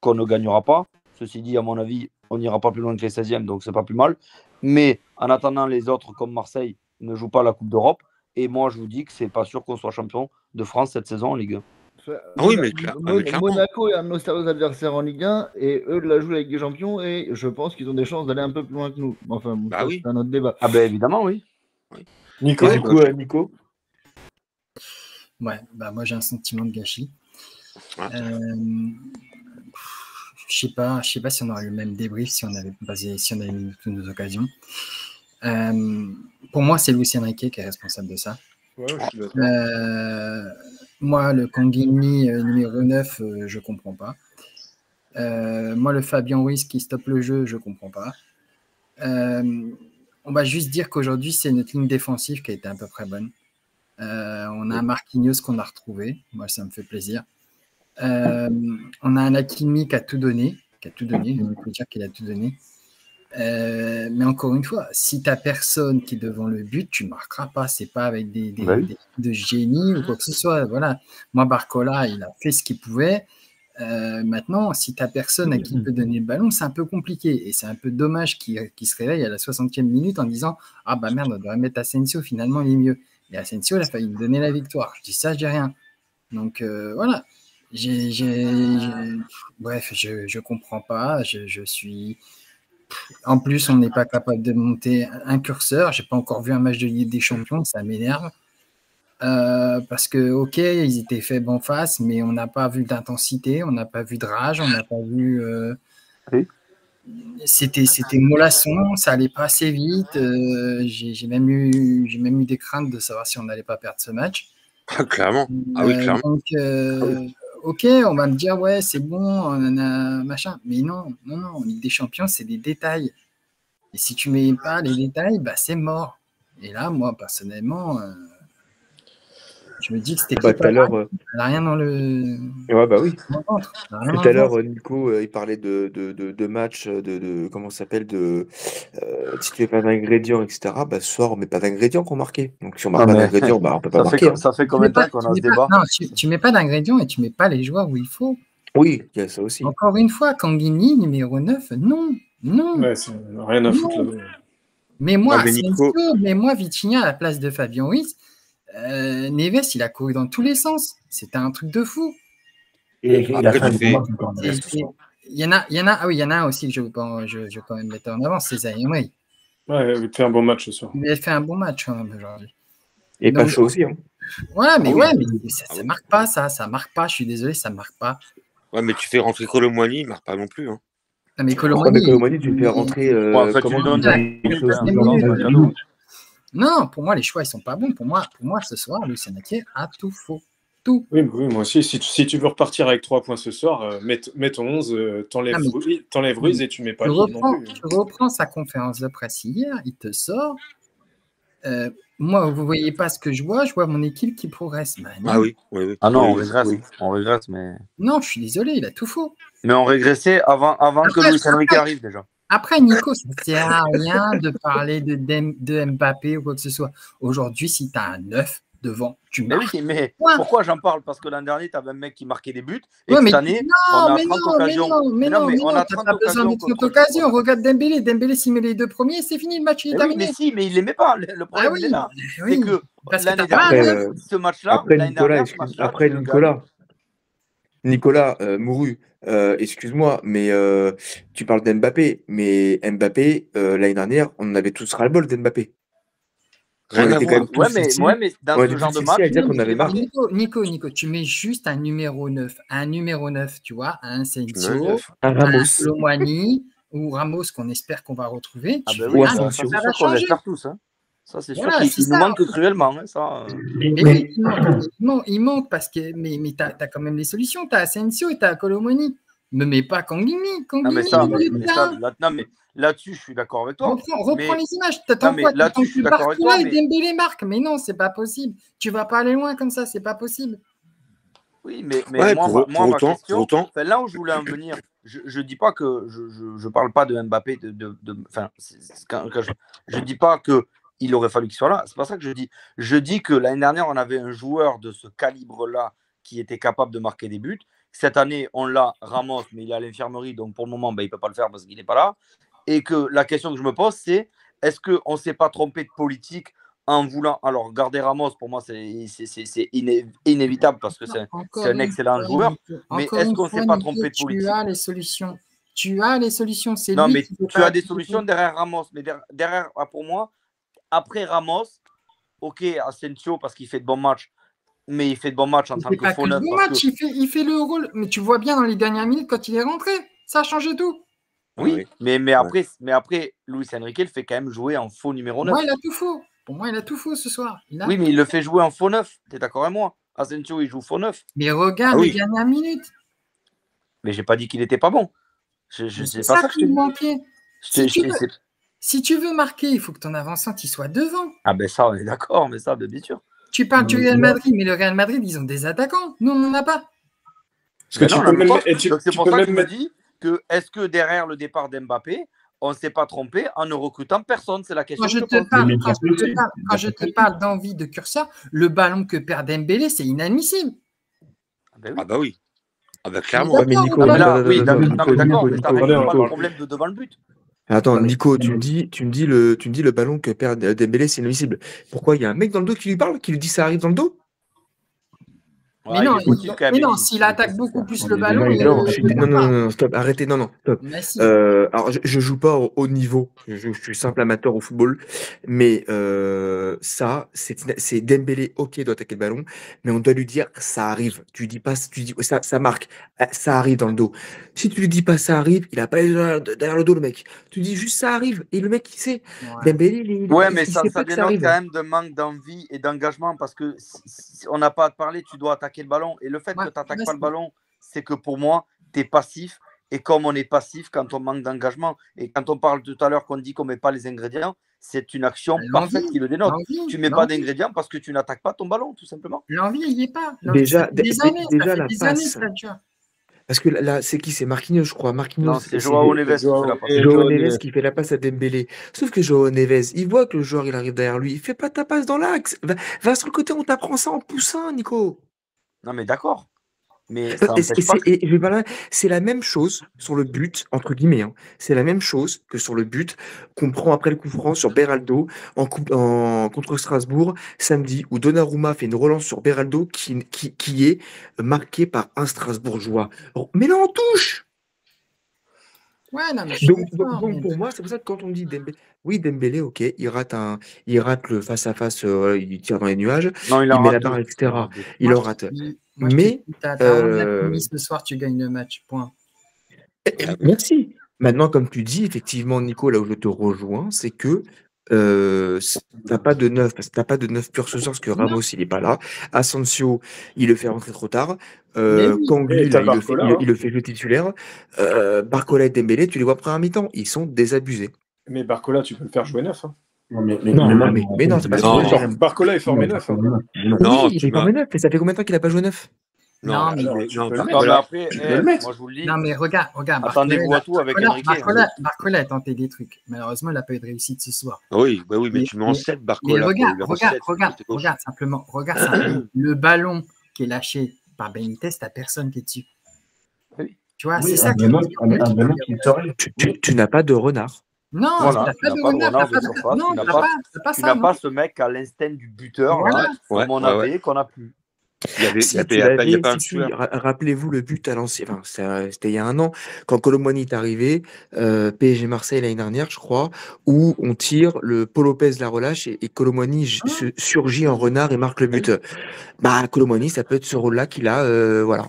qu'on ne gagnera pas. Ceci dit, à mon avis, on n'ira pas plus loin que les 16e, donc c'est pas plus mal. Mais en attendant, les autres, comme Marseille, ne jouent pas la Coupe d'Europe. Et moi, je vous dis que c'est pas sûr qu'on soit champion de France cette saison en Ligue 1. Oui, mais clairement. Monaco est un de nos sérieux adversaires en Ligue 1, et eux de la jouer avec des champions, et je pense qu'ils ont des chances d'aller un peu plus loin que nous. Enfin, oui. C'est un autre débat. Ah ben évidemment, oui. Nico, Nico. Ouais, moi j'ai un sentiment de gâchis. Je sais pas si on aurait eu le même débrief si on avait eu toutes nos occasions. Pour moi, c'est Luis Enrique qui est responsable de ça. Ouais, je suis d'accord. Moi, le Kanguini numéro 9, je comprends pas. Moi, le Fabien Ruiz qui stoppe le jeu, je comprends pas. On va juste dire qu'aujourd'hui, c'est notre ligne défensive qui a été à peu près bonne. On a un Marquinhos qu'on a retrouvé. Moi, ça me fait plaisir. On a un Hakimi qui a tout donné. On peut dire qu'il a tout donné. Mais encore une fois, si tu n'as personne qui est devant le but, tu ne marqueras pas. C'est pas avec des de génie ou quoi que ce soit. Voilà. Moi, Barcola, il a fait ce qu'il pouvait. Maintenant, si tu n'as personne à qui peut donner le ballon, c'est un peu compliqué. Et c'est un peu dommage qu'il se réveille à la 60e minute en disant « Ah bah merde, on devrait mettre Asensio, finalement il est mieux. » Et Asensio, il a failli me donner la victoire. Je dis ça, je dis rien. Donc voilà. Bref, je comprends pas. Je suis... En plus, on n'est pas capable de monter un curseur. J'ai pas encore vu un match de Ligue des Champions, ça m'énerve. Parce que, ok, ils étaient faibles en face, mais on n'a pas vu d'intensité, on n'a pas vu de rage, on n'a pas vu. C'était mollasson, ça allait pas assez vite. J'ai même eu des craintes de savoir si on n'allait pas perdre ce match. Clairement. Ah oui, clairement. Donc, ok, on va me dire, ouais, c'est bon, on en a machin. Mais non, en Ligue des Champions, c'est des détails. Et si tu mets pas les détails, bah, c'est mort. Et là, moi, personnellement, je me dis que c'était tout à l'heure. Rien dans le. Ouais, bah oui. Tout à l'heure, Nico, il parlait de matchs, comment ça s'appelle, si tu mets pas d'ingrédients, etc. Bah, ce soir, on met pas d'ingrédients qu'on marquait. Donc, si on marque pas d'ingrédients, bah, on peut pas marquer. Ça fait combien de temps qu'on a ce débat? Non, tu mets pas d'ingrédients et tu mets pas les joueurs où il faut. Oui, il y a ça aussi. Encore une fois, Kanguini, numéro 9, non. Ouais, c'est rien à foutre là-bas. Mais moi, Vitinha à la place de Fabien Ruiz, Neves, il a couru dans tous les sens. C'était un truc de fou. Et il a fait un bon match encore. Il y en a un aussi que je veux quand même mettre en avant, c'est Zaïre Emery. Ouais, il fait un bon match ce soir. Il a fait un bon match quand même aujourd'hui. Et pas chaud aussi. Hein. Ouais, mais ça marque pas, ça marque pas. Je suis désolé, ça marque pas. Ouais, mais tu fais rentrer Colomboigny, il marque pas non plus. Hein. Non, mais Colomboigny, tu le fais rentrer. Non, pour moi, les choix, ils sont pas bons. Pour moi ce soir, Luis Enrique a tout faux. Tout. Oui, moi aussi. Si tu veux repartir avec 3 points ce soir, mets ton 11, t'enlèves Ruiz et tu mets pas Lille non plus. Tu reprends sa conférence de presse hier, il te sort. Moi, vous voyez pas ce que je vois mon équipe qui progresse. Bah, ah oui. Ah non, on régresse, mais... Non, je suis désolé, il a tout faux. Mais on régressait avant que Luis Enrique arrive déjà. Après, Nico, ça ne sert à rien de parler de Mbappé ou quoi que ce soit. Aujourd'hui, si tu as un 9 devant, tu marques. Mais oui, mais pourquoi j'en parle? Parce que l'an dernier, tu avais un mec qui marquait des buts. Et cette année, on a 30 occasions. Mais non, on a 30 occasions. Regarde Dembélé. Dembélé, s'il met les 2 premiers, c'est fini, le match il est terminé. Mais il ne les met pas. Le problème, il est là. C'est que l'année dernière, ce match-là, après Nicolas Mouru, excuse-moi, mais tu parles d'Mbappé, mais Mbappé, l'année dernière, on en avait tous ras-le-bol d'Mbappé. Mais dans ce genre de match, Nico, tu mets juste un numéro 9, tu vois, un Asensio, un Ramos, Colomboigny ou Ramos qu'on espère qu'on va retrouver. Ou Asensio. C'est sûr qu'on l'espère tous. Ça, c'est sûr qu'il nous manque cruellement. Mais il manque parce que mais tu as quand même les solutions. Tu as Asensio et tu as Colomboigny. Ne mets pas Kanguini. Mais là-dessus, je suis d'accord avec toi. Reprends les images. T'attends quoi? Là-dessus, je suis d'accord avec toi. Et Dembélé marque. Mais non, c'est pas possible. Tu vas pas aller loin comme ça, c'est pas possible. Oui, mais moi, ma question, là où je voulais en venir, je dis pas que je parle pas de Mbappé. Je dis pas qu'il aurait fallu qu'il soit là. C'est pas ça que je dis. Je dis que l'année dernière, on avait un joueur de ce calibre-là qui était capable de marquer des buts. Cette année, on l'a, Ramos, mais il est à l'infirmerie, donc pour le moment, il ne peut pas le faire parce qu'il n'est pas là. Et que la question que je me pose, c'est est-ce qu'on ne s'est pas trompé de politique en voulant. Alors, garder Ramos, pour moi, c'est inévitable parce que c'est un excellent joueur. Mais est-ce qu'on ne s'est pas trompé de politique? Tu as les solutions. Non, mais tu as des solutions derrière Ramos. Mais derrière, pour moi, après Ramos, ok, Asensio, parce qu'il fait de bons matchs. Mais il fait de bons matchs en tant que faux neuf. Il fait le rôle. Mais tu vois bien dans les dernières minutes quand il est rentré. Ça a changé tout. Oui, mais après, Luis Enrique le fait quand même jouer en faux numéro 9. Moi, il a tout faux. Pour moi, il a tout faux ce soir. Oui, mais il le fait jouer en faux 9. T'es d'accord avec moi? Asensio, il joue faux 9. Mais regarde les dernières minutes. Mais j'ai pas dit qu'il était pas bon. C'est pas ça qui me manquait. Si tu veux marquer, il faut que ton avançant il soit devant. Ah ben ça, on est d'accord, mais ça, bien sûr. Tu parles du Real Madrid, mais le Real Madrid, ils ont des attaquants. Nous, on n'en a pas. C'est pour ça que je me dis que est-ce que derrière le départ d'Mbappé, on ne s'est pas trompé en ne recrutant personne? C'est la question quand je te parle d'envie de curseur, le ballon que perd Dembélé, c'est inadmissible. Ah bah oui. Ah bah clairement. Mais Nico, d'accord, mais t'as pas le problème de devant le but. Attends, Nico, tu me dis le ballon que perd Dembélé, c'est inadmissible. Pourquoi il y a un mec dans le dos qui lui parle, qui lui dit ça arrive dans le dos? Mais non, s'il attaque beaucoup plus le ballon. Non, stop, arrêtez, non, stop. Alors, je joue pas au haut niveau, je suis simple amateur au football, mais ça, c'est Dembélé, ok, doit attaquer le ballon, mais on doit lui dire ça arrive. Tu dis pas, tu dis ça marque, ça arrive dans le dos. Si tu lui dis pas ça arrive, il a pas les yeux derrière le dos, le mec. Tu dis juste ça arrive, et le mec, il sait. Dembélé, mais ça dénote quand même de manque d'envie et d'engagement, parce que on n'a pas à te parler, tu dois attaquer le ballon. Et le fait que tu n'attaques pas le ballon, c'est que pour moi, tu es passif. Et comme on est passif quand on manque d'engagement, et quand on parle tout à l'heure qu'on dit qu'on ne met pas les ingrédients, c'est une action parfaite qui le dénote. Tu ne mets pas d'ingrédients parce que tu n'attaques pas ton ballon, tout simplement. L'envie, il n'y est pas. Déjà, des années, ça dure. Parce que là, c'est qui? C'est Marquinhos, je crois. Marquinhos, non, c'est Joao Neves qui fait la passe à Dembélé. Sauf que Joao Neves, il voit que le joueur il arrive derrière lui. Il fait pas ta passe dans l'axe. Va sur le côté, on t'apprend ça en poussin, Nico. Non, mais d'accord. Mais c'est la même chose sur le but, entre guillemets. C'est la même chose que sur le but qu'on prend après le coup franc sur Beraldo contre Strasbourg samedi, où Donnarumma fait une relance sur Beraldo qui est marqué par un Strasbourgeois. Mais là, on touche! Ouais, non, mais donc pour moi, c'est pour ça que quand on dit Dembélé, oui, Dembélé, ok, il rate le face-à-face, il tire dans les nuages, il met la barre, etc. Il le rate. Mais ce soir, tu gagnes le match. Point. Merci. Maintenant, comme tu dis, effectivement, Nico, là où je te rejoins, c'est que t'as pas de neuf, parce que t'as pas de neuf pur ce soir, parce que Ramos, il est pas là. Asensio, il le fait rentrer trop tard. Kangli, là, il le fait jouer titulaire. Barcola et Dembélé, tu les vois première mi-temps, ils sont désabusés. Mais Barcola, tu peux le faire jouer neuf. Non, c'est pas ça. Barcola est formé neuf. Non, il est formé neuf, mais ça fait combien de temps qu'il a pas joué neuf? Non, mais après, moi je vous le dis. Non, mais regarde. Attendez-vous à tout avec Enrique. Barcola a tenté des trucs. Malheureusement, il n'a pas eu de réussite ce soir. Oui, mais tu mets en 7 Barcola. Regarde simplement. Le ballon qui est lâché par Benitez, t'as personne qui est dessus. Tu vois, c'est ça qui Tu n'as pas de renard. Non, voilà, tu n'as pas ce mec à l'instinct du buteur, comme on avait, qu'on n'a plus. Rappelez-vous le but à l'ancien, c'était il y a un an, quand Colomboigny est arrivé, PSG Marseille l'année dernière, je crois, où on tire, le Paul Lopez la relâche et Colomboigny surgit en renard et marque le but. Colomboigny, ça peut être ce rôle-là qu'il a, voilà.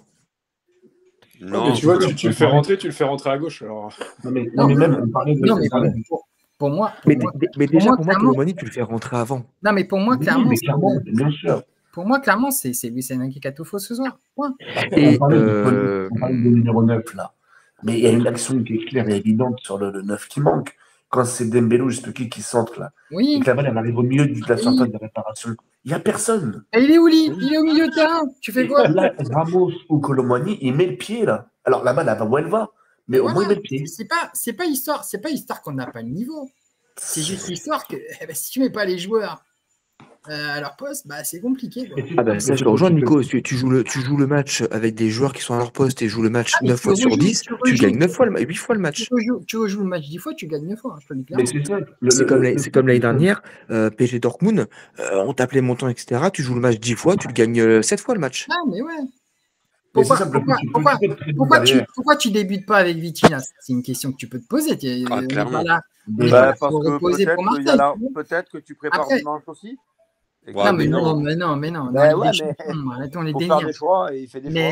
Non, mais tu vois, tu le fais rentrer à gauche. Alors. Pour moi, Colomboigny, tu le fais rentrer avant. Non, mais pour moi, clairement, bien sûr. Pour moi, clairement, c'est Luis Enrique qui a tout faux ce soir. Ouais. On parle de numéro 9 là. Mais il y a une action qui est claire et évidente sur le 9 qui manque. Quand c'est Dembélé ou juste qui centre là. Oui. Et que la balle elle arrive au milieu de la surface de réparation. Il n'y a personne. Et il est où, il est au milieu de terrain. Tu fais quoi? Là, Ramos ou Colomboigny, il met le pied là. Alors la balle, elle va où elle va. Mais au moins, il met le pied. C'est pas histoire qu'on n'a pas le niveau. C'est juste histoire que si tu mets pas les joueurs à leur poste, c'est compliqué. Ça, je te rejoins, Nico. Tu joues le match avec des joueurs qui sont à leur poste et joues le match 9 fois sur 10, tu gagnes 8 fois le match. Tu joues le match 10 fois, tu gagnes 9 fois. Je te le dis c'est comme l'année dernière, PSG Dortmund, on t'appelait montant, etc. Tu joues le match 10 fois, tu le gagnes 7 fois le match. Ah, mais ouais. Pourquoi tu débutes pas avec Vitinha? C'est une question que tu peux te poser. Clairement. Parce que peut-être que tu prépares dimanche aussi. Non, mais non. Attends, les faire des choix et il fait des choix.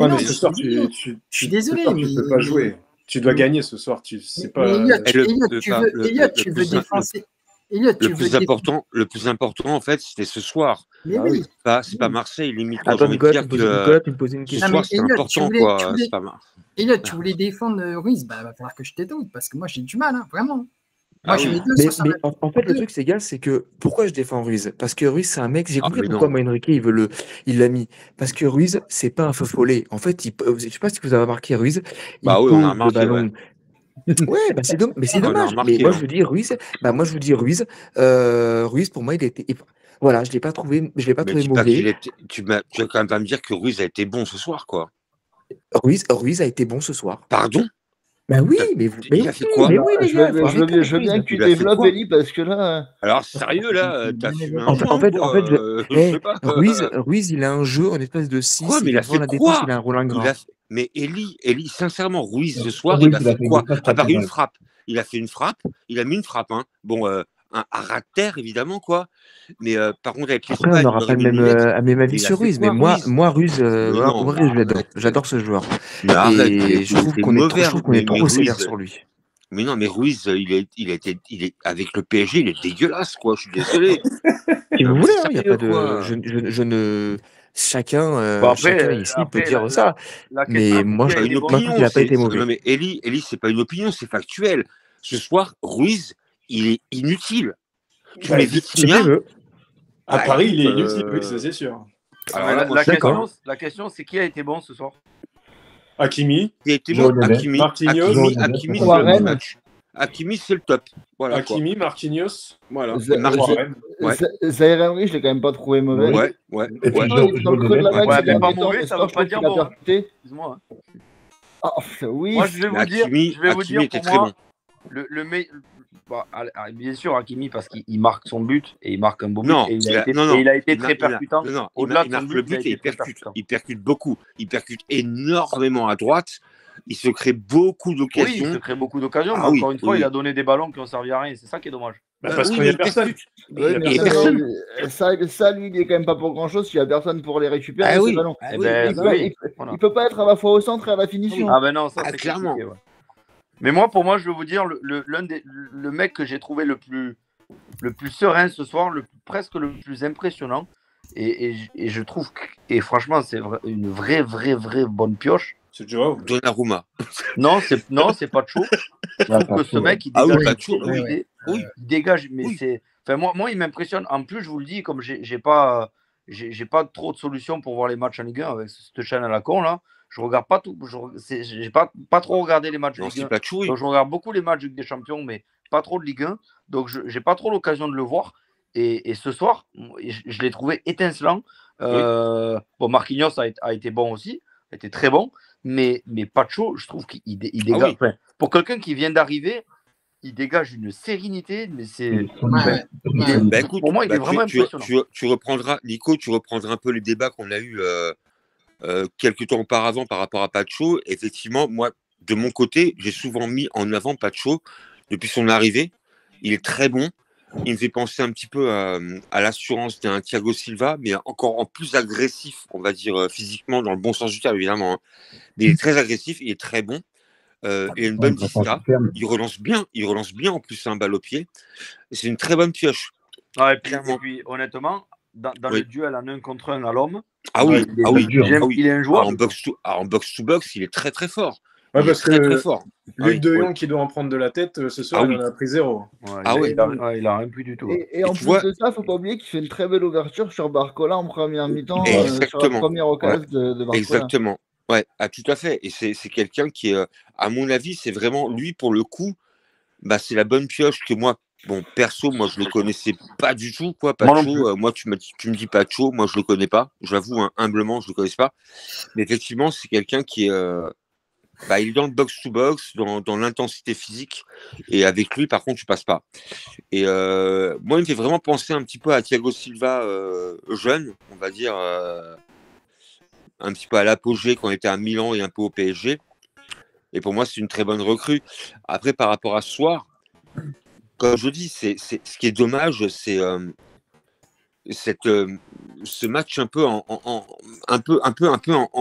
Mais ce soir, je suis désolé, mais tu peux pas jouer. Tu dois gagner ce soir. C'est pas. Elliot, tu veux défoncer. Elliot, le plus important, en fait, c'était ce soir. Mais oui. C'est pas Marseille, limite. Attends, Nicolas, tu me poses une Ce question. soir, c'est important, quoi. C'est pas Marseille. Elliot, tu voulais défendre Ruiz, bah, va falloir que je t'écoute, parce que moi, j'ai du mal, hein, vraiment. Ah Moi, je oui. mets deux sur Mais ça. en fait, le truc, c'est gars, c'est que pourquoi je défends Ruiz? Parce que Ruiz, c'est un mec, j'ai compris mais pourquoi non. Enrique, il l'a mis. Parce que Ruiz, c'est pas un feu follet. En fait, je sais pas si vous avez remarqué, Ruiz, il Bah oui, on a pose le remarqué, ballon. Ouais, bah c'est mais c'est On a dommage. remarqué, Mais moi, hein. je vous dis, Ruiz, Ruiz, pour moi, voilà, je l'ai pas trouvé Mais dis pas mauvais. qu'il était. Tu vas quand même pas me dire que Ruiz a été bon ce soir, quoi. Ruiz a été bon ce soir. Pardon? Bah oui, Il a fait quoi? mais oui, les Je gars, veux, faut je veux arrêter bien, avec je veux bien Ruiz. que tu Il a fait développes, quoi? Eli, parce que là. Alors, sérieux, là, t'as fumé un En joint, fait, quoi, je hey, sais pas. Ruiz, il a un jeu en espèce de 6, Quoi, mais il il est a devant fait la défense, quoi? il a un rôle ingrat. Mais Eli, sincèrement, Ruiz, ce soir, Ruiz, il a fait quoi? des À part une ouais. frappe. Il a fait une frappe, il a mis une frappe, hein. Bon, un ras de terre, évidemment, quoi. Mais par contre, avec Après, on l'Espagne, n'aura il pas aurait le mis même, une lettre. même avis Mais il a sur fait Ruiz, mais quoi, Ruiz? Ruiz, Mais non, moi, mais Ruiz, je l'adore. arrête. J'adore ce joueur. Mais arrête, Et je trouve qu'on est mais trop sévère Ruiz, sur lui. mais non, mais Ruiz, il est avec le PSG, il est dégueulasse, quoi. Je suis désolé. Si vous Mais voulez, il n'y a sérieux, pas de. quoi. Je ne. Chacun, Bon, chacun ici peut dire ça. la Mais question, moi, c'est je qui a été Une bon. trouve qu'il n'a pas été mauvais. non, mais Eli, c'est pas une opinion, c'est factuel. Ce soir, Ruiz, il est inutile. Tu Bah, mets il fait Vitinha. À Paris, il est écoute, inutile, oui, ça c'est sûr. Alors Mais là, moi, je suis d'accord. la question, c'est qui a été bon ce soir? Hakimi, Il a été Joao bon. Neves, Hakimi, Marquinhos, Hakimi, c'est le Warren. match. Hakimi, c'est le top. Voilà, quoi. Hakimi, Marquinhos, Voilà. Z- Et Marquinhos. Warren. Ouais. Zaire Emery, je l'ai quand même pas trouvé mauvais. Ouais. Et puis, Pourtant, il est dans le creux de la vague Ouais, ces mais pas derniers temps, mauvais, mais ça ce soir, veut je pas trouve dire qu'il a bon, hein. percuté. Excuse-moi. Ah, oui. Moi, je vais vous dire, Hakimi était pour très moi, bon. bien sûr, Hakimi, parce qu'il marque son but et il marque un beau but. Non, Et il a été très percutant. Non, Au-delà il de son marque le but, il a but et été très percutant. il percute beaucoup. Il percute énormément à droite. Il se crée beaucoup Oui, il d'occasions. se crée beaucoup d'occasions, Ah mais oui, encore une fois, oui. il a donné des ballons qui ont servi à rien. C'est ça qui est dommage. Bah, parce oui, qu'il n'y a mais il personne. percute. Ouais, mais Et ça, personne. ça, lui, il est quand même pas pour grand-chose s'il y a personne pour les récupérer, Ah ces oui. ballons. Ah Eh oui, ben, bah oui. voilà. Il peut pas être à la fois au centre et à la finition. Ah ben non, ça Ah, c'est clairement. compliqué, ouais. Mais moi, pour moi, je vais vous dire, le mec que j'ai trouvé le plus serein ce soir, presque le plus impressionnant, et je trouve et franchement, c'est une vraie bonne pioche. C'est Joao. Donnarumma. Non, c'est pas chaud. Je trouve que ce mec, il Ah oui, dégage pas une chaud, sérénité. oui. Il dégage, mais Oui. c'est. Enfin, moi, il m'impressionne. En plus, je vous le dis, comme j'ai pas trop de solutions pour voir les matchs en Ligue 1 avec cette chaîne à la con là. Je regarde pas tout. J'ai pas trop regardé les matchs de Non, Ligue 1. c'est pas chaud. Donc, je regarde beaucoup les matchs de Ligue des Champions, mais pas trop de Ligue 1. Donc, je n'ai pas trop l'occasion de le voir. Et ce soir, je l'ai trouvé étincelant. Bon, Marquinhos a été bon aussi, a été très bon. Mais Pacho, je trouve qu'il dégage. Ah oui. Enfin, pour quelqu'un qui vient d'arriver, il dégage une sérénité. Mais c'est. Bah, écoute, pour moi, il est vraiment impressionnant. tu reprendras, Nico, tu reprendras un peu les débats qu'on a eus quelques temps auparavant par rapport à Pacho. Effectivement, moi, de mon côté, j'ai souvent mis en avant Pacho depuis son arrivée. Il est très bon. Il me fait penser un petit peu à l'assurance d'un Thiago Silva, mais encore en plus agressif, on va dire physiquement, dans le bon sens du terme, évidemment. Hein. Mais il est très agressif, il est très bon. Il a une bonne vista. Il relance bien en plus un balle au pied. C'est une très bonne pioche. Ah, et puis, honnêtement, dans le duel en 1 contre 1 à l'homme, il est un joueur. En box to box, il est très très fort. Ouais, il est parce très que très fort. Luc de Jong qui doit en prendre de la tête, ce soir, il en a pris 0. Il a rien plus du tout. Et en plus de ça, faut pas oublier qu'il fait une très belle ouverture sur Barcola en première mi-temps, sur la première occasion de Barcola. Exactement. Ouais, tout à fait. Et c'est quelqu'un qui est, à mon avis, c'est vraiment lui pour le coup. Bah, c'est la bonne pioche que moi. Bon, perso, moi je le connaissais pas du tout, quoi. Pacho, moi tu me dis Pacho, moi je le connais pas. J'avoue, hein, humblement, je le connais pas. Mais effectivement, c'est quelqu'un qui est, il est dans le box to box, dans l'intensité physique. Et avec lui, par contre, tu passes pas. Et moi, il me fait vraiment penser un petit peu à Thiago Silva jeune, on va dire, un petit peu à l'apogée quand on était à Milan et un peu au PSG. Et pour moi, c'est une très bonne recrue. Après, par rapport à ce soir, comme je dis, ce qui est dommage, c'est ce match un peu en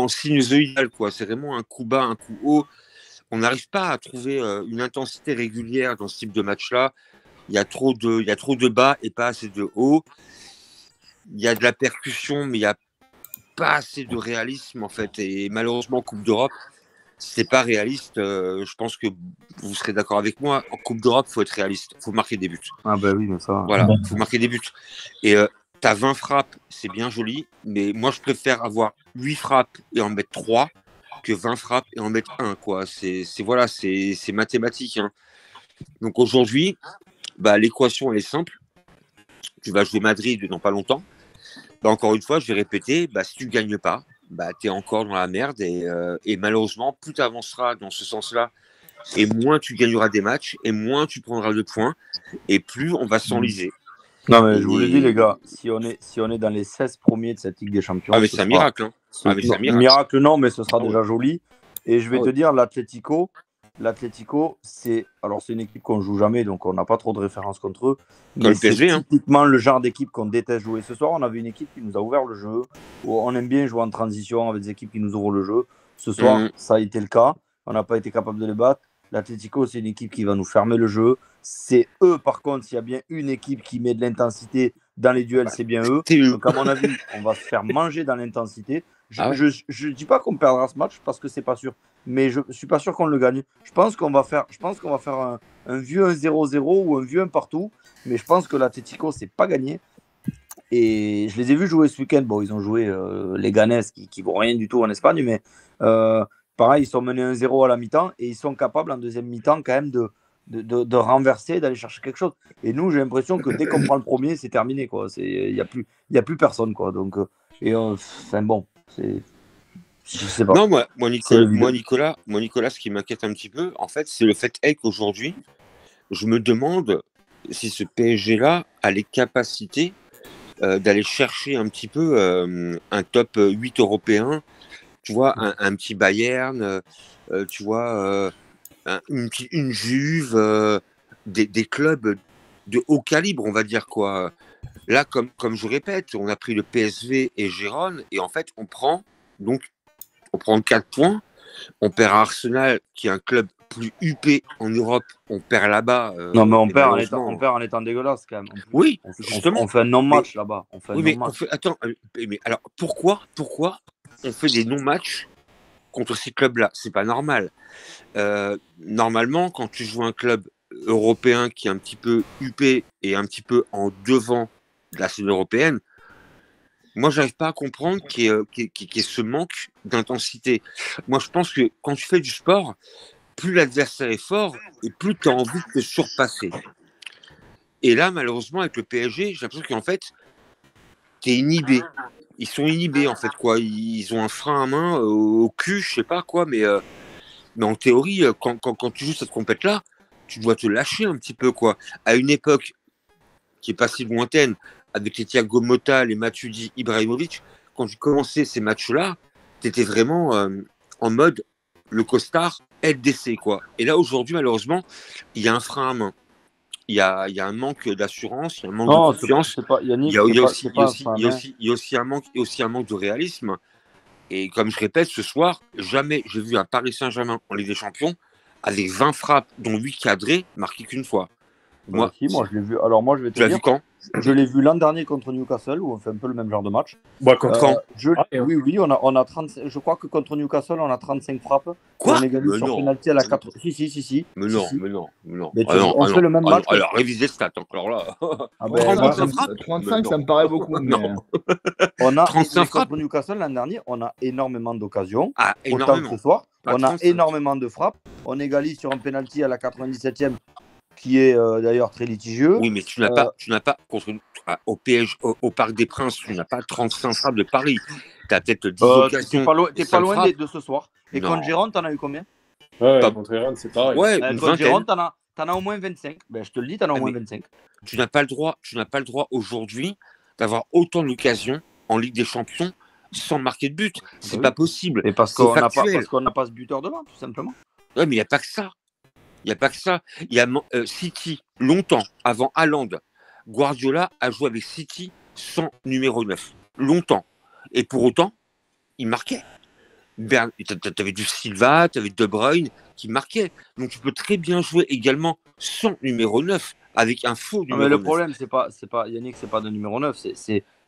sinusoïdal, quoi. C'est vraiment un coup bas, un coup haut. on n'arrive pas à trouver une intensité régulière dans ce type de match-là. Il y a trop de bas et pas assez de haut. Il y a de la percussion, mais il n'y a pas assez de réalisme, en fait. Et malheureusement, en Coupe d'Europe, c'est pas réaliste. Je pense que vous serez d'accord avec moi. En Coupe d'Europe, il faut être réaliste. Il faut marquer des buts. Ah bah oui, mais ça. Voilà, il faut marquer des buts. Et tu as 20 frappes, c'est bien joli, mais moi, je préfère avoir 8 frappes et en mettre 3 que 20 frappes et en mettre 1, quoi. C'est mathématique, hein. Donc aujourd'hui, bah, l'équation, elle est simple. Tu vas jouer Madrid dans pas longtemps. Bah, encore une fois, je vais répéter, bah, si tu ne gagnes pas, bah, tu es encore dans la merde. Et malheureusement, plus tu avanceras dans ce sens-là, et moins tu gagneras des matchs, et moins tu prendras de points, et plus on va s'enliser. Non, mais je vous le dis, les gars, si on est dans les 16 premiers de cette Ligue des Champions. Ah, mais c'est un miracle. Hein. Ah, mais c'est un miracle, non, mais ce sera déjà joli. Et je vais te dire, l'Atlético, c'est une équipe qu'on ne joue jamais, donc on n'a pas trop de références contre eux. Comme le PSG, c'est typiquement le genre d'équipe qu'on déteste jouer. Ce soir, on avait une équipe qui nous a ouvert le jeu. Où on aime bien jouer en transition avec des équipes qui nous ouvrent le jeu. Ce soir, ça a été le cas. On n'a pas été capable de les battre. L'Atlético, c'est une équipe qui va nous fermer le jeu. C'est eux, par contre, s'il y a bien une équipe qui met de l'intensité dans les duels, c'est bien eux. Donc, à mon avis, on va se faire manger dans l'intensité. Je ne dis pas qu'on perdra ce match parce que c'est pas sûr. Mais je ne suis pas sûr qu'on le gagne. Je pense qu'on va faire un vieux 1-0-0 ou un vieux 1 partout. Mais je pense que l'Atlético, c'est pas gagné. Et je les ai vus jouer ce week-end. Bon, ils ont joué les Ganes qui ne vont rien du tout en Espagne. Mais pareil, ils sont menés 1-0 à la mi-temps. Et ils sont capables en deuxième mi-temps quand même de renverser, d'aller chercher quelque chose. Et nous, j'ai l'impression que dès qu'on prend le premier, c'est terminé, quoi. Il y a plus personne, quoi. Donc, bon, je sais pas. Non, moi, Nicolas, ce qui m'inquiète un petit peu, en fait, c'est le fait qu'aujourd'hui, je me demande si ce PSG-là a les capacités d'aller chercher un petit peu un top 8 européen, tu vois, un petit Bayern, tu vois, une Juve, des clubs de haut calibre, on va dire, quoi. Là, comme je répète, on a pris le PSV et Gérone, et en fait, on prend 4 points, on perd à Arsenal, qui est un club plus huppé en Europe, on perd là-bas. Non, mais on perd en étant dégueulasse, quand même. Oui, justement. On fait un non-match là-bas. Attends, mais alors, pourquoi on fait des non-matchs contre ces clubs-là? C'est pas normal. Normalement, quand tu joues un club européen qui est un petit peu huppé et un petit peu en devant de la scène européenne, moi, j'arrive pas à comprendre qu'il y ait ce manque d'intensité. Moi, je pense que quand tu fais du sport, plus l'adversaire est fort et plus tu as envie de te surpasser. Et là, malheureusement, avec le PSG, j'ai l'impression qu'en fait, tu es inhibé. Ils sont inhibés, en fait, quoi. Ils ont un frein à main au cul, je sais pas quoi, mais en théorie, quand tu joues cette compète-là, tu dois te lâcher un petit peu, quoi. À une époque qui est pas si lointaine, avec les Thiago Motta, les Matuidi, Ibrahimovic, quand tu commençais ces matchs-là, tu étais vraiment en mode le costard LDC, quoi. Et là, aujourd'hui, malheureusement, il y a un frein à main. Il y a un manque d'assurance, il y a un manque de confiance. Il y a aussi un manque de réalisme. Et comme je répète, ce soir, jamais j'ai vu un Paris Saint-Germain en Ligue des Champions avec 20 frappes, dont 8 cadrées, marquées qu'une fois. Moi, je l'ai vu. Alors, moi, je vais te dire. Tu l'as vu quand? Je l'ai vu l'an dernier contre Newcastle, où on fait un peu le même genre de match. Bah, contre Oui, on a 35. Je crois que contre Newcastle, on a 35 frappes. Quoi? On égalise sur penalty à la 4. Si. Mais non. Mais on fait le même match. Alors, révisez le stat, alors là. 35, ça me paraît beaucoup. Non. On a 35 frappes contre Newcastle l'an dernier, on a énormément d'occasions. Ah, autant que ce soir. Pas on a 35. énormément de frappes. On égalise sur un penalty à la 97e. Qui est d'ailleurs très litigieux. Oui, mais tu n'as pas au PSG, au Parc des Princes, tu n'as pas 35 frappes de Paris. Tu as peut-être 10 occasions. T'es pas loin de ce soir. Et contre Gérone, t'en as eu combien? Contre Gérone, c'est pareil. Ouais, contre Gérone, t'en as au moins 25. Ben, je te le dis, t'en as au moins 25. Tu n'as pas le droit aujourd'hui d'avoir autant d'occasions en Ligue des Champions sans marquer de but. C'est pas possible. Et parce qu'on n'a pas ce buteur devant, tout simplement. Ouais, mais il n'y a pas que ça. Il n'y a pas que ça. Il y a City, longtemps, avant Haaland, Guardiola a joué avec City sans numéro 9. Longtemps. Et pour autant, il marquait. T'avais du Silva, t'avais De Bruyne qui marquaient. Donc tu peux très bien jouer également sans numéro 9, avec un faux numéro 9. Mais le problème, c'est pas Yannick, c'est pas de numéro 9.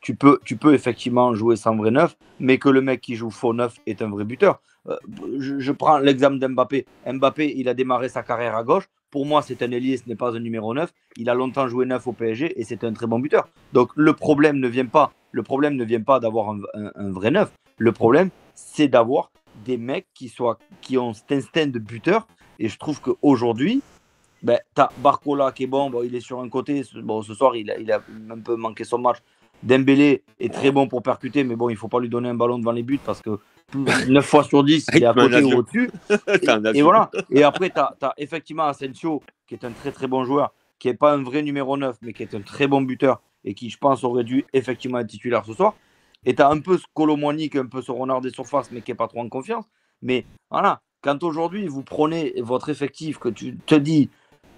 Tu peux effectivement jouer sans vrai 9, mais que le mec qui joue faux 9 est un vrai buteur. Je prends l'exemple d'Mbappé. Mbappé, il a démarré sa carrière à gauche. Pour moi, c'est un ailier, ce n'est pas un numéro 9. Il a longtemps joué 9 au PSG et c'est un très bon buteur. Donc le problème ne vient pas d'avoir un vrai 9. Le problème, c'est d'avoir des mecs qui ont cet instinct de buteur. Et je trouve qu'aujourd'hui, ben, tu as Barcola qui est bon, il est sur un côté. Bon, ce soir, il a un peu manqué son match. Dembélé est très bon pour percuter, mais bon, il ne faut pas lui donner un ballon devant les buts parce que 9 fois sur 10, il est à côté ou au-dessus. Et voilà. Et après, tu as effectivement Asensio, qui est un très très bon joueur, qui n'est pas un vrai numéro 9, mais qui est un très bon buteur et qui, je pense, aurait dû effectivement être titulaire ce soir. Et tu as un peu ce Kolo Muani, qui est un peu ce renard des surfaces, mais qui n'est pas trop en confiance. Mais voilà, quand aujourd'hui, vous prenez votre effectif, que tu te dis,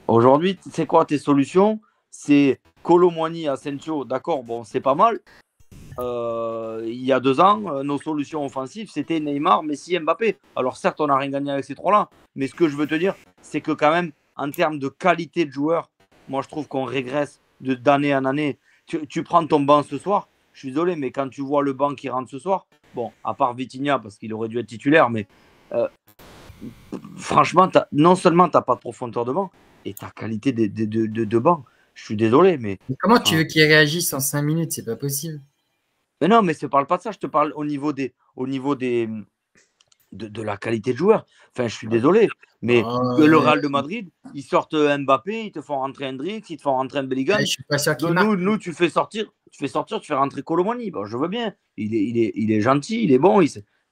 aujourd'hui, c'est quoi tes solutions? C'est Kolo Muani, Asensio, d'accord, bon, c'est pas mal. Il y a 2 ans, nos solutions offensives, c'était Neymar, Messi, Mbappé. Alors certes, on n'a rien gagné avec ces 3-là, mais ce que je veux te dire, c'est que quand même, en termes de qualité de joueur, moi je trouve qu'on régresse d'année en année. Tu prends ton banc ce soir, je suis désolé, mais quand tu vois le banc qui rentre ce soir, bon, à part Vitinha, parce qu'il aurait dû être titulaire, mais franchement, non seulement tu n'as pas de profondeur de banc, et ta qualité de banc, je suis désolé, mais comment tu veux qu'il réagisse en 5 minutes? C'est pas possible. Mais non, mais je te parle pas de ça, je te parle au niveau de la qualité de joueur. Enfin, je suis désolé, mais le Real de Madrid, ils sortent Mbappé, ils te font rentrer Hendrix, ils te font rentrer Bellingham. Je suis pas sûr qu'il marque. Nous, tu fais sortir, tu fais rentrer Kolo Muani. Bon, je veux bien, il est gentil, il est bon,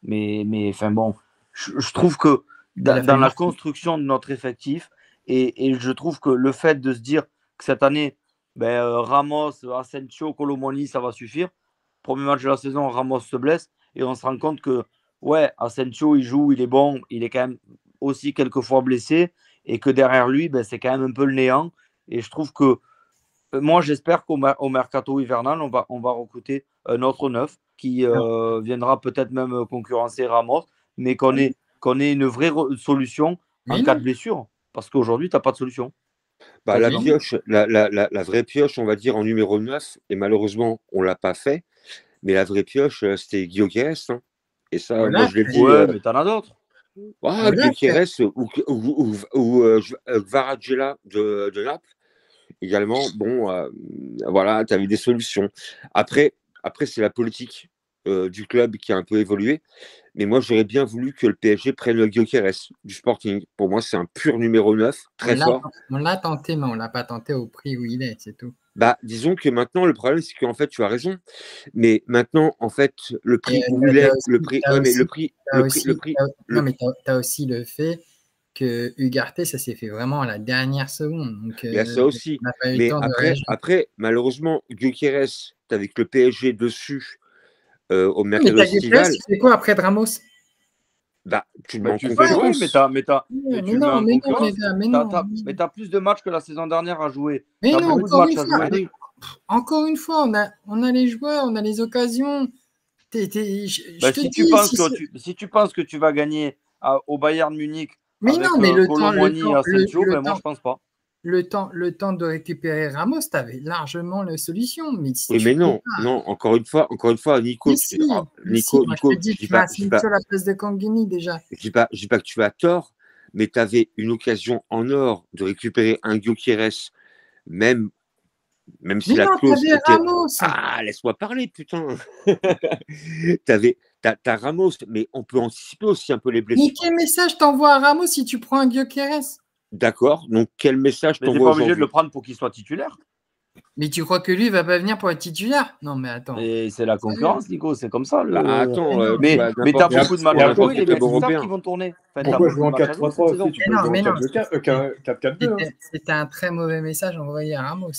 mais enfin bon, je trouve que dans la construction de notre effectif, et je trouve que le fait de se dire que cette année, Ramos, Asensio, Kolo Muani, ça va suffire. Premier match de la saison, Ramos se blesse et on se rend compte que ouais, Asensio, il joue, il est bon, il est quand même aussi quelquefois blessé et que derrière lui, c'est quand même un peu le néant. Et je trouve que moi, j'espère qu'au mercato hivernal, on va recruter un autre 9 qui viendra peut-être même concurrencer Ramos, mais qu'on ait une vraie solution en cas de blessure. Parce qu'aujourd'hui, tu n'as pas de solution. La pioche, la vraie pioche, on va dire, en numéro 9, et malheureusement, on ne l'a pas fait. Mais la vraie pioche, c'était Gyökeres. Hein. Et ça, voilà, moi, je l'ai dit. Ouais, mais t'en as d'autres. Gyökeres ou Kvaratskhelia de Naples. Également, bon, voilà, tu avais des solutions. Après c'est la politique du club qui a un peu évolué. Mais moi, j'aurais bien voulu que le PSG prenne le Gyökeres du Sporting. Pour moi, c'est un pur numéro 9, très fort. On l'a tenté, mais on ne l'a pas tenté au prix où il est, c'est tout. Disons que maintenant, le problème, c'est qu'en fait, tu as raison. Mais maintenant, en fait, le prix où il est, le prix. Non, mais tu as aussi le fait que Ugarte, ça s'est fait vraiment à la dernière seconde. Donc, il y a ça aussi. Mais après, malheureusement, Gyökeres, tu as avec le PSG dessus au mercato estival. Tu fais quoi après de Ramos? Tu m'en concurrence. Mais t'as plus de matchs que la saison dernière à jouer. Mais non, encore une fois, on a les joueurs, on a les occasions. Si tu penses que tu vas gagner au Bayern Munich, mais avec non, mais le Kolo Muani et Asensio, moi je pense pas. Le temps de récupérer Ramos, tu avais largement la solution. Mais non, encore une fois, Nico. Je dis tu vas sur la place de Kangini déjà. Je dis pas que tu as tort, mais tu avais une occasion en or de récupérer un Gyökeres, même si la clause était... Ramos. Laisse-moi parler, putain. T'as Ramos, mais on peut anticiper aussi un peu les blessures. Mais quel message t'envoies à Ramos si tu prends un Gyökeres? D'accord, donc quel message t'envoies? Tu n'es pas obligé de le prendre pour qu'il soit titulaire. Mais tu crois que lui va pas venir pour être titulaire? Non, mais attends. Et c'est la concurrence, Nico, c'est comme ça. Attends, mais t'as beaucoup de matchs à jouer, les mecs, c'est ça qui vont tourner. Pourquoi jouer en 4-3-3 aussi? Tu peux jouer en 4-4-2. C'était un très mauvais message envoyé à Ramos.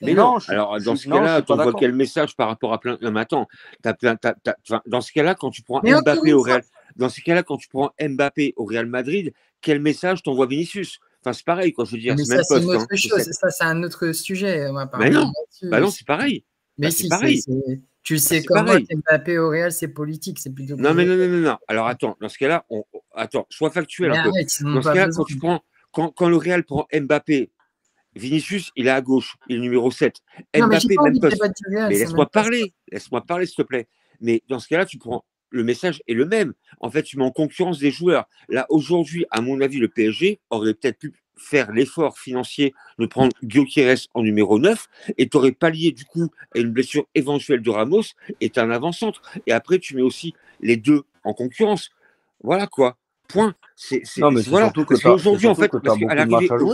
Mais non, alors dans ce cas-là, tu envoies quel message par rapport à plein. Non, mais attends, dans ce cas-là, quand tu prends Mbappé au Real, Mbappé au Real Madrid, quel message t'envoie Vinicius? Enfin, c'est pareil, quoi, je veux dire. Mais ça, c'est une autre chose. Ça, c'est un autre sujet. Non, c'est pareil. Mais c'est pareil. Tu sais c'est comment pareil. Mbappé au Real, c'est politique, c'est plutôt. Non, mais non. Alors attends, dans ce cas-là, attends, sois factuel Mais un peu. arrête, ils n'en ont Dans ce pas cas-là, besoin. quand le Real prend Mbappé, Vinicius, il est à gauche, il est numéro 7. Non, mais j'ai Mbappé, pas même envie de poste. débattre du Real. Mais ça laisse-moi m'intéresse parler, s'il te plaît. Mais dans ce cas-là, tu prends le message est le même. En fait, tu mets en concurrence des joueurs. Là, aujourd'hui, à mon avis, le PSG aurait peut-être pu faire l'effort financier de prendre Gyökeres en numéro 9 et tu aurais pallié du coup à une blessure éventuelle de Ramos et tu as un avant-centre. Et après, tu mets aussi les deux en concurrence. Voilà quoi. Point. Non, mais c'est Voilà. surtout que Parce tu as, qu'aujourd'hui, en fait, parce qu'à beaucoup de l'arrivée, matchs à jouer.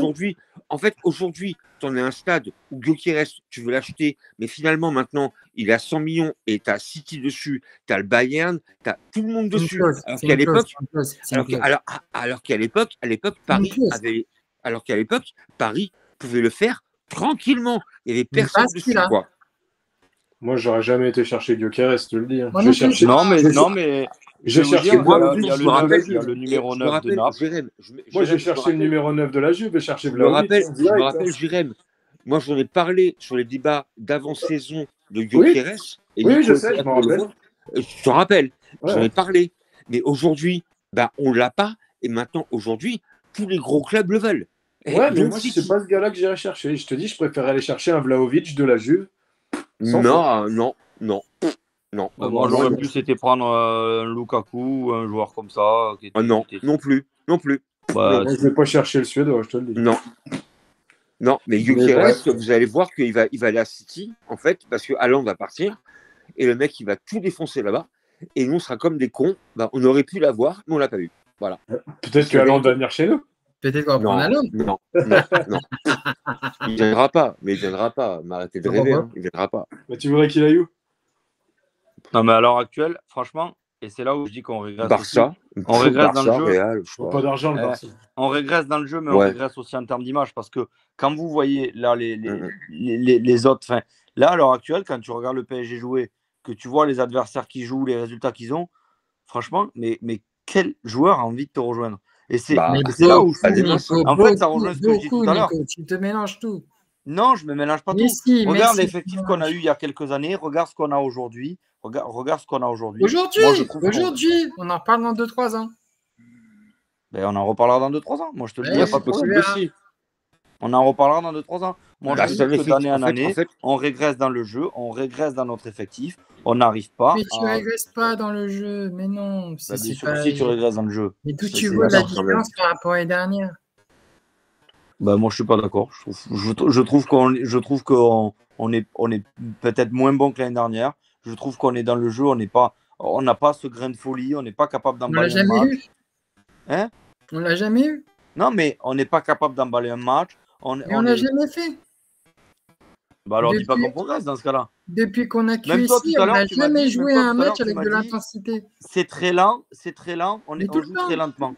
aujourd'hui, tu en es à un stade où Gyökeres, tu veux l'acheter, mais finalement, maintenant, il est à 100 millions et tu as City dessus, tu as le Bayern, tu as tout le monde C'est une dessus. clause, Alors c'est qu'à une clause, l'époque, c'est une clause, c'est une clause. alors qu'à l'époque, Paris clause. avait. Alors qu'à l'époque, Paris pouvait le faire tranquillement. Il n'y avait Mais personne pas dessus, celui-là. quoi. Moi, j'aurais jamais été chercher Gyökeres, je te le dis. Hein. Moi J'ai non plus. cherché. Non, mais j'ai- je J'ai vais vous cherché dire, Moi, Vlahovic il y a je le me de la rappelle, il y a Juve. le numéro je me 9 de rappelle, Naples. Jérém, Moi, j'ai je me cherché le numéro 9 de la Juve et cherché je me Vlahovic. rappelle, hein, je me direct, rappelle, hein. Jérém. Moi, j'en ai parlé sur les débats d'avant-saison de Oui, Gyökeres et oui, je Nico sais, était je là m'en pour le rappelle. voir. Je te rappelle, j'en ai Ouais. parlé. Mais aujourd'hui, on ne l'a pas. Et maintenant, aujourd'hui, tous les gros clubs le veulent. Et Ouais, mais donc, moi, c'est c'est qui? pas ce gars-là que j'irais chercher. Je te dis, je préférais aller chercher un Vlahovic de la Juve. Sans faute. Non. Moi, Bon, j'aurais moi, plus été prendre un Lukaku, un joueur comme ça. Non, non plus. Bah, moi, je vais pas chercher le Suédois, je te le dis. Non, mais Mais Gyökeres, bref. vous allez voir qu'il va aller à City, en fait, parce que Haaland va partir, et le mec, il va tout défoncer là-bas, et nous, on sera comme des cons. On aurait pu l'avoir, mais on l'a pas eu. Voilà. Peut-être C'est que la Haaland vérité. va venir chez nous. Peut-être qu'on va prendre un homme. Non. Il viendra pas, Mais arrêtez de rêver, hein. Il viendra pas. Bah, tu voudrais qu'il aille où? non, mais à l'heure actuelle, franchement, et c'est là où je dis qu'on régresse aussi. Barça, On régresse dans le jeu. Real, je sais Pas pas. d'argent, le Eh, Barça. On régresse dans le jeu, mais on Ouais. régresse aussi en termes d'image. Parce que quand vous voyez là les autres, là à l'heure actuelle, quand tu regardes le PSG jouer, que tu vois les adversaires qui jouent, les résultats qu'ils ont, franchement, mais quel joueur a envie de te rejoindre? Et c'est Bah, Mais là où je pas trouve. des masses. En fait, ça rejoint ce que je dis tout à l'heure. Nico, tu te mélanges tout. Non, je ne me mélange pas Mais tout. si, mais Regarde si, l'effectif tu qu'on a mélanges. eu il y a quelques années, regarde ce qu'on a aujourd'hui. Regarde ce qu'on a aujourd'hui. Moi, je Aujourd'hui, trouve qu'on- on en parle dans 2-3 ans. Ben, on en reparlera dans 2-3 ans. Moi, je te le dis, il n'y a Ouais, pas de tu problème. verras. Possible. On en reparlera dans 2-3 ans. Moi, Bah, je c'est un dis que effectif. d'année en En année, fait, on régresse dans le jeu, on régresse dans notre effectif, on n'arrive pas Mais tu à. régresses pas dans le jeu. Mais non, Ben, c'est bien sûr pas. que si tu régresses dans le jeu. Mais d'où C'est- tu c'est vois la d'accord. quand même. différence par rapport à l'année dernière? Ben, moi, je suis pas d'accord. Je trouve qu'on on est peut-être moins bon que l'année dernière. Je trouve qu'on est dans le jeu, on n'a pas ce grain de folie, on n'est pas capable On l'a d'emballer un jamais match. eu. Hein? On l'a jamais eu. Non, mais on n'est pas capable d'emballer un match. Mais on l'a jamais fait. Bah alors dis pas Depuis- qu'on progresse dans ce cas-là. Depuis qu'on a Même toi, QSI, tout à on l'heure, n'a tu m'as jamais dit- joué même toi, un tout à l'heure, match tu avec m'as de dit- l'intensité. C'est très lent, on Mais tout le joue temps, très lentement.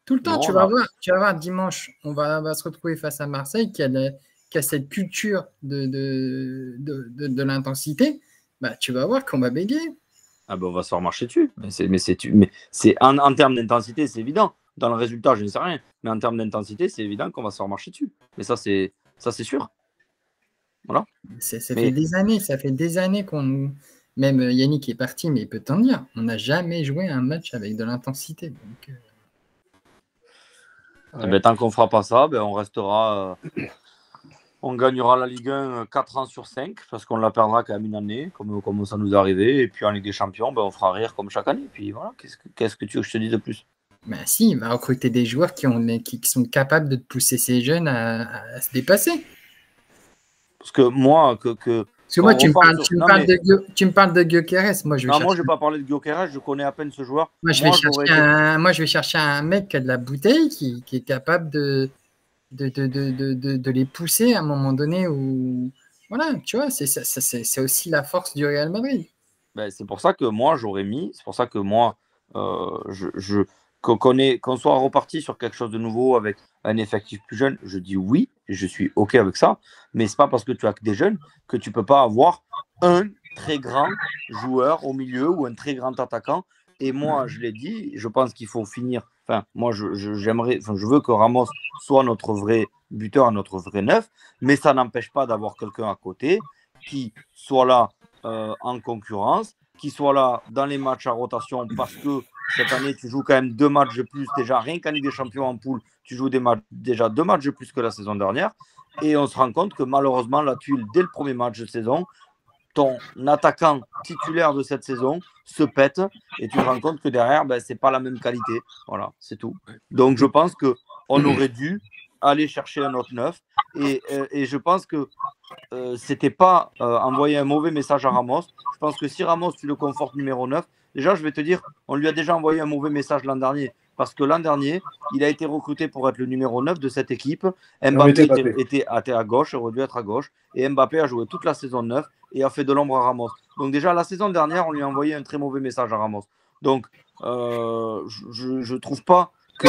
Tout le temps, Non, tu non. vas voir dimanche, on va se retrouver face à Marseille qui a cette culture de l'intensité. Bah, tu vas voir qu'on va bégayer. Ah ben on va se faire marcher dessus. Mais c'est en termes d'intensité, c'est évident. Dans le résultat, je ne sais rien. Mais en termes d'intensité, c'est évident qu'on va se faire marcher dessus. Mais ça, c'est sûr. Voilà. Ça Mais- fait des années qu'on nous. Même Yannick est parti, mais il peut t'en dire. On n'a jamais joué un match avec de l'intensité. Donc, Eh ben, tant qu'on ne fera pas ça, ben, on restera. On gagnera la Ligue 1 4 ans sur 5 parce qu'on la perdra quand même une année, comme ça nous est arrivé. Et puis en Ligue des Champions, ben, on fera rire comme chaque année. Puis voilà, qu'est-ce que tu veux que je te dise de plus? bah si, il va recruter des joueurs qui sont capables de pousser ces jeunes à se dépasser. Parce que moi, Parce que moi, On tu me repart parles, sur- non, tu me parles de Gyökeres. Moi, je vais non, moi, chercher, je n'ai pas parlé de Gyökeres, je connais à peine ce joueur. moi, je vais chercher un mec qui a de la bouteille, qui est capable de les pousser à un moment donné où. Voilà, tu vois, c'est aussi la force du Real Madrid. Ben, c'est pour ça que moi, j'aurais mis, c'est pour ça que moi, qu'on soit reparti sur quelque chose de nouveau avec un effectif plus jeune, je dis oui, je suis OK avec ça, mais c'est pas parce que tu as que des jeunes que tu peux pas avoir un très grand joueur au milieu ou un très grand attaquant. Et moi, je l'ai dit, je pense qu'il faut finir. Enfin, moi, je veux que Ramos soit notre vrai buteur, notre vrai neuf, mais ça n'empêche pas d'avoir quelqu'un à côté qui soit là en concurrence, qui soit là dans les matchs à rotation, parce que cette année, tu joues quand même 2 matchs de plus. Déjà, rien qu'en Ligue des Champions en poule, tu joues déjà 2 matchs de plus que la saison dernière. Et on se rend compte que malheureusement, la Tuile, dès le premier match de saison, ton attaquant titulaire de cette saison se pète et tu te rends compte que derrière, c'est pas la même qualité. Voilà, c'est tout. Donc, je pense qu'on aurait dû aller chercher un autre neuf. Et je pense que c'était pas envoyer un mauvais message à Ramos. Je pense que si Ramos, tu le confortes numéro 9, déjà, je vais te dire, on lui a déjà envoyé un mauvais message l'an dernier. Parce que l'an dernier, il a été recruté pour être le numéro 9 de cette équipe. Mbappé était à gauche, aurait dû être à gauche. Et Mbappé a joué toute la saison 9 et a fait de l'ombre à Ramos. Donc déjà, la saison dernière, on lui a envoyé un très mauvais message à Ramos. Donc, je trouve pas que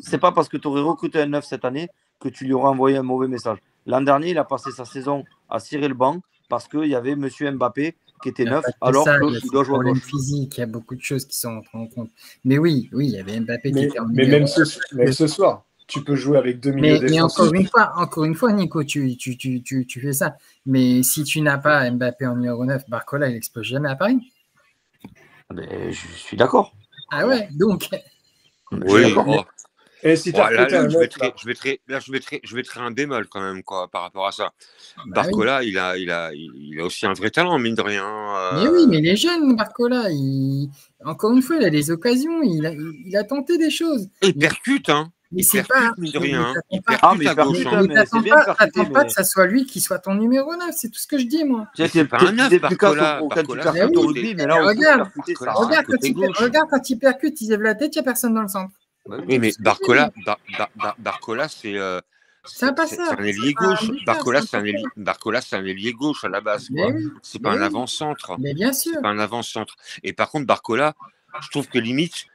c'est pas parce que tu aurais recruté un 9 cette année que tu lui aurais envoyé un mauvais message. L'an dernier, il a passé sa saison à cirer le banc parce qu'il y avait Monsieur Mbappé qui était neuf, alors qu'il doit jouer à gauche. Physique, il y a beaucoup de choses qui sont rentrées en compte. Mais oui, il y avait Mbappé qui était en mais même ce soir, tu peux jouer avec 2 milieux défensifs. Mais encore une fois, Nico, tu fais ça. Mais si tu n'as pas Mbappé en numéro 9, Barcola, il n'explose jamais à Paris. Je suis d'accord. Ah ouais, donc. Oui, et si là, je mettrais un bémol quand même par rapport à ça. Barcola, oui. il a aussi un vrai talent, mine de rien. Mais oui, mais il est jeune, Barcola. Encore une fois, il a des occasions, il a tenté des choses. Et il percute, hein. Mais c'est pas. Mine de rien. Il percute à gauche. T'attends pas que ça soit lui qui soit ton numéro 9, c'est tout ce que je dis, moi. C'est pas un 9, Barcola. Regarde quand il percute, il lève la tête, il n'y a personne dans le centre. Oui, mais Barcola, c'est un ailier gauche. Barcola, c'est un ailier gauche à la base. C'est pas un avant-centre. Mais bien sûr. C'est pas un avant-centre. Et par contre, Barcola, je trouve que limite,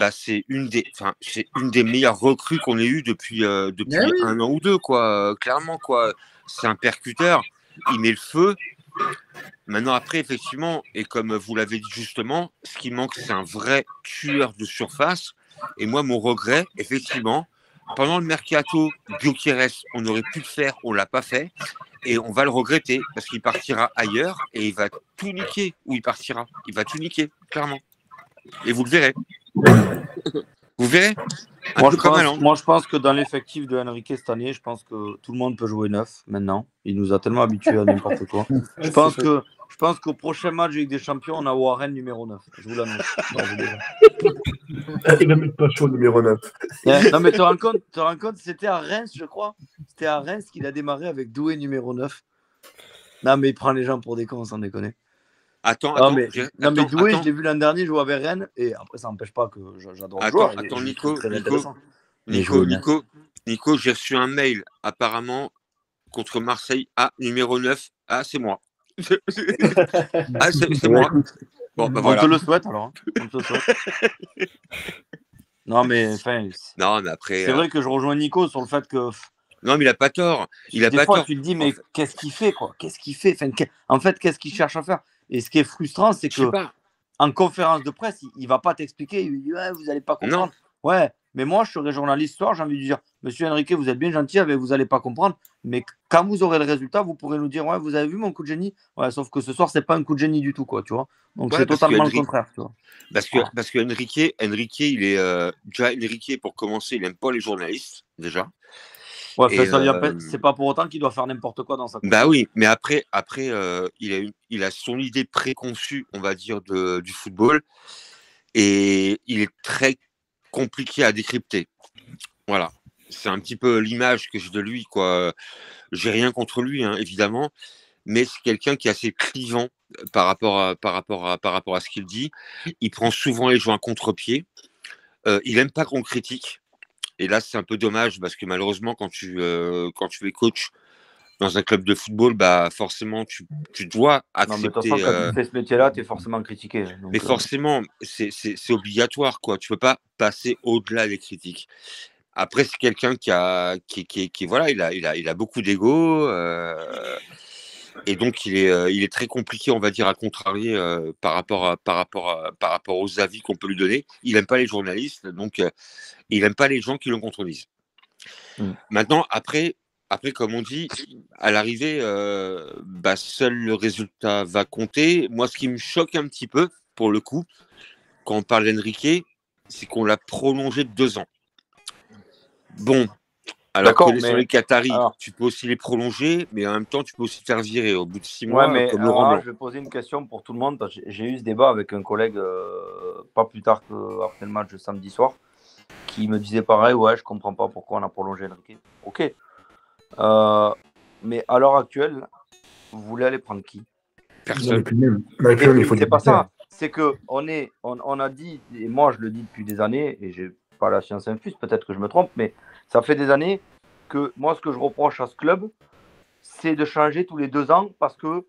c'est une des meilleures recrues qu'on ait eues depuis un an ou deux, quoi. Clairement, quoi. C'est un percuteur. Il met le feu. Maintenant, après, effectivement, et comme vous l'avez dit justement, ce qui manque, c'est un vrai tueur de surface. Et moi, mon regret, effectivement, pendant le mercato, Gyökeres, on aurait pu le faire, on ne l'a pas fait. Et on va le regretter parce qu'il partira ailleurs et il va tout niquer où il partira. Il va tout niquer, clairement. Et vous le verrez. Vous verrez. Moi, je pense que dans l'effectif de Enrique cette année, je pense que tout le monde peut jouer 9 maintenant. Il nous a tellement habitués à n'importe quoi. Je pense qu'au prochain match avec des champions, on a Warren numéro 9. Je vous l'annonce. Il va mettre pas chaud numéro 9. Non, mais tu te rends compte, c'était à Reims, je crois. C'était à Reims qu'il a démarré avec Doué numéro 9. Non, mais il prend les gens pour des cons, sans déconner. Attends, mais Doué, je l'ai vu l'an dernier jouer avec Rennes, et après, ça n'empêche pas que j'adore le joueur. Attends, Nico, j'ai reçu un mail, apparemment, contre Marseille. Numéro 9. C'est moi. C'est moi. Bon, on te le souhaite, alors. On te le souhaite. Non, mais après. C'est vrai que je rejoins Nico sur le fait que. Non, mais il n'a pas tort. Des fois, tu te dis, mais qu'est-ce qu'il fait, quoi? Qu'est-ce qu'il fait? En fait, qu'est-ce qu'il cherche à faire? Et ce qui est frustrant, c'est que en conférence de presse, il ne va pas t'expliquer. Il dit, vous n'allez pas comprendre. Non. Ouais, mais moi, je serais journaliste soir, j'ai envie de dire, Monsieur Enrique, vous êtes bien gentil, mais vous n'allez pas comprendre. Mais quand vous aurez le résultat, vous pourrez nous dire, vous avez vu mon coup de génie? Ouais, sauf que ce soir, ce n'est pas un coup de génie du tout, quoi, tu vois. Donc, c'est totalement le contraire, tu vois. Parce que Enrique, il est déjà Enrique, pour commencer, il n'aime pas les journalistes, déjà. Ouais, c'est pas pour autant qu'il doit faire n'importe quoi dans sa Bah oui, mais après il a son idée préconçue, on va dire, du football, et il est très compliqué à décrypter. Voilà, c'est un petit peu l'image que j'ai de lui, quoi. J'ai rien contre lui, hein, évidemment, mais c'est quelqu'un qui est assez clivant par rapport à ce qu'il dit. Il prend souvent les gens à contre-pied. Il aime pas qu'on critique. Et là, c'est un peu dommage parce que malheureusement, quand tu es coach dans un club de football, forcément, tu dois accepter. Non, mais de toute façon, quand tu fais ce métier-là, tu es forcément critiqué. Donc, mais forcément, c'est obligatoire, quoi. Tu ne peux pas passer au-delà des critiques. Après, c'est quelqu'un qui voilà, il a beaucoup d'ego. Et donc, il est très compliqué, on va dire, à contrarier par rapport aux avis qu'on peut lui donner. Il n'aime pas les journalistes, donc il n'aime pas les gens qui le contredisent. Maintenant, après, après, comme on dit, à l'arrivée, seul le résultat va compter. Moi, ce qui me choque un petit peu, pour le coup, quand on parle d'Enrique, c'est qu'on l'a prolongé de 2 ans. Bon, alors D'accord, connaissant les Qataris, alors, tu peux aussi les prolonger, mais en même temps, tu peux aussi te faire virer au bout de 6 ouais, mois, mais comme alors Laurent là, Blanc. je vais poser une question pour tout le monde, parce que j'ai eu ce débat avec un collègue pas plus tard qu'après le match de samedi soir, qui me disait pareil, ouais, je comprends pas pourquoi on a prolongé Enrique. Ok. Mais à l'heure actuelle, vous voulez aller prendre qui? Personne. Il faut C'est pas ça. C'est que on a dit, et moi je le dis depuis des années, et j'ai pas la science infuse, peut-être que je me trompe, mais ça fait des années que moi ce que je reproche à ce club, c'est de changer tous les 2 ans parce que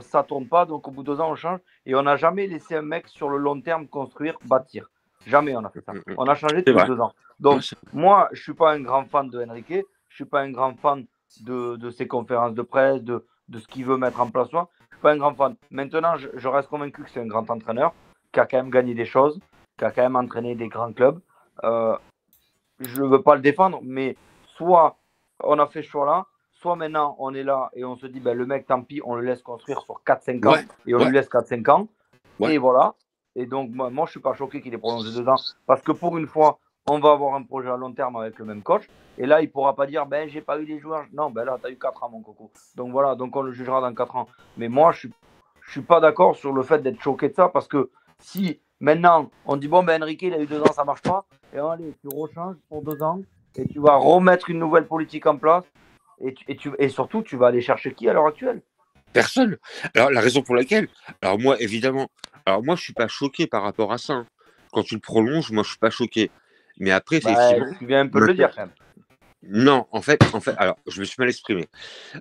ça tourne pas, donc au bout de 2 ans on change, et on n'a jamais laissé un mec sur le long terme construire, bâtir. Jamais on a fait ça. On a changé tous les 2 ans. Donc moi je suis pas un grand fan de Enrique, je suis pas un grand fan de ses conférences de presse, de ce qu'il veut mettre en place. Je suis pas un grand fan. Maintenant, je reste convaincu que c'est un grand entraîneur, qui a quand même gagné des choses, qui a quand même entraîné des grands clubs. Je ne veux pas le défendre, mais soit on a fait ce choix-là, soit maintenant on est là et on se dit, le mec, tant pis, on le laisse construire sur 4-5 ans, et on lui laisse 4-5 ans. Et voilà. Et donc, moi je ne suis pas choqué qu'il ait prolongé 2 ans, parce que pour une fois, on va avoir un projet à long terme avec le même coach. Et là, il ne pourra pas dire, j'ai pas eu les joueurs. Non, là, tu as eu 4 ans, mon coco. Donc voilà, donc on le jugera dans 4 ans. Mais moi, je ne suis pas d'accord sur le fait d'être choqué de ça, parce que si maintenant, on dit, Enrique, il a eu 2 ans, ça ne marche pas, et allez, tu rechanges pour 2 ans, et tu vas remettre une nouvelle politique en place, et surtout, tu vas aller chercher qui à l'heure actuelle? Personne. Alors, la raison pour laquelle, alors moi, évidemment, je ne suis pas choqué par rapport à ça. Hein. Quand tu le prolonges, moi, je ne suis pas choqué. Mais après, effectivement. Tu viens un peu de le dire, quand même. Non, en fait, alors, je me suis mal exprimé.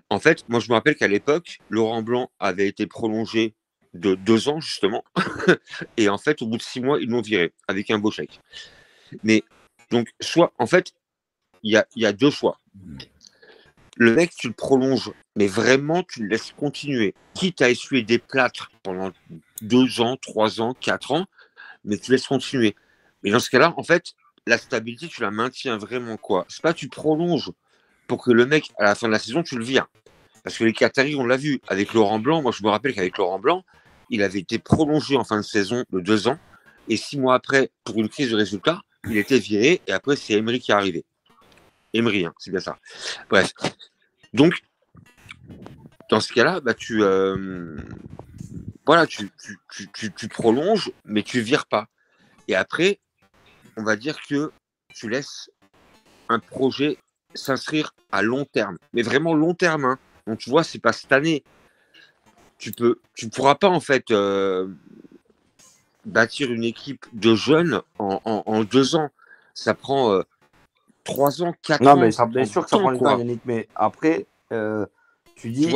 En fait, moi, je me rappelle qu'à l'époque, Laurent Blanc avait été prolongé de 2 ans, justement. Et en fait, au bout de 6 mois, ils l'ont viré avec un beau chèque. Mais, donc, en fait, il y a 2 choix. Le mec, tu le prolonges, mais vraiment, tu le laisses continuer. Quitte à essuyer des plâtres pendant 2 ans, 3 ans, 4 ans, mais tu laisses continuer. Mais dans ce cas-là, en fait, la stabilité, tu la maintiens vraiment, quoi. C'est pas tu prolonges pour que le mec, à la fin de la saison, tu le vires. Parce que les Qataris, on l'a vu. Avec Laurent Blanc, moi, je me rappelle qu'avec Laurent Blanc, il avait été prolongé en fin de saison de 2 ans. Et 6 mois après, pour une crise de résultats, il était viré. Et après, c'est Emery qui est arrivé. Emery, hein, c'est bien ça. Bref. Donc, dans ce cas-là, tu prolonges, mais tu vires pas. Et après, on va dire que tu laisses un projet s'inscrire à long terme, mais vraiment long terme. Hein. Donc, tu vois, c'est pas cette année. Tu pourras pas, en fait, bâtir une équipe de jeunes en 2 ans. Ça prend 3 ans, 4 ans. Non, mais bien sûr que ça prend du temps, Yannick. Mais après, tu dis,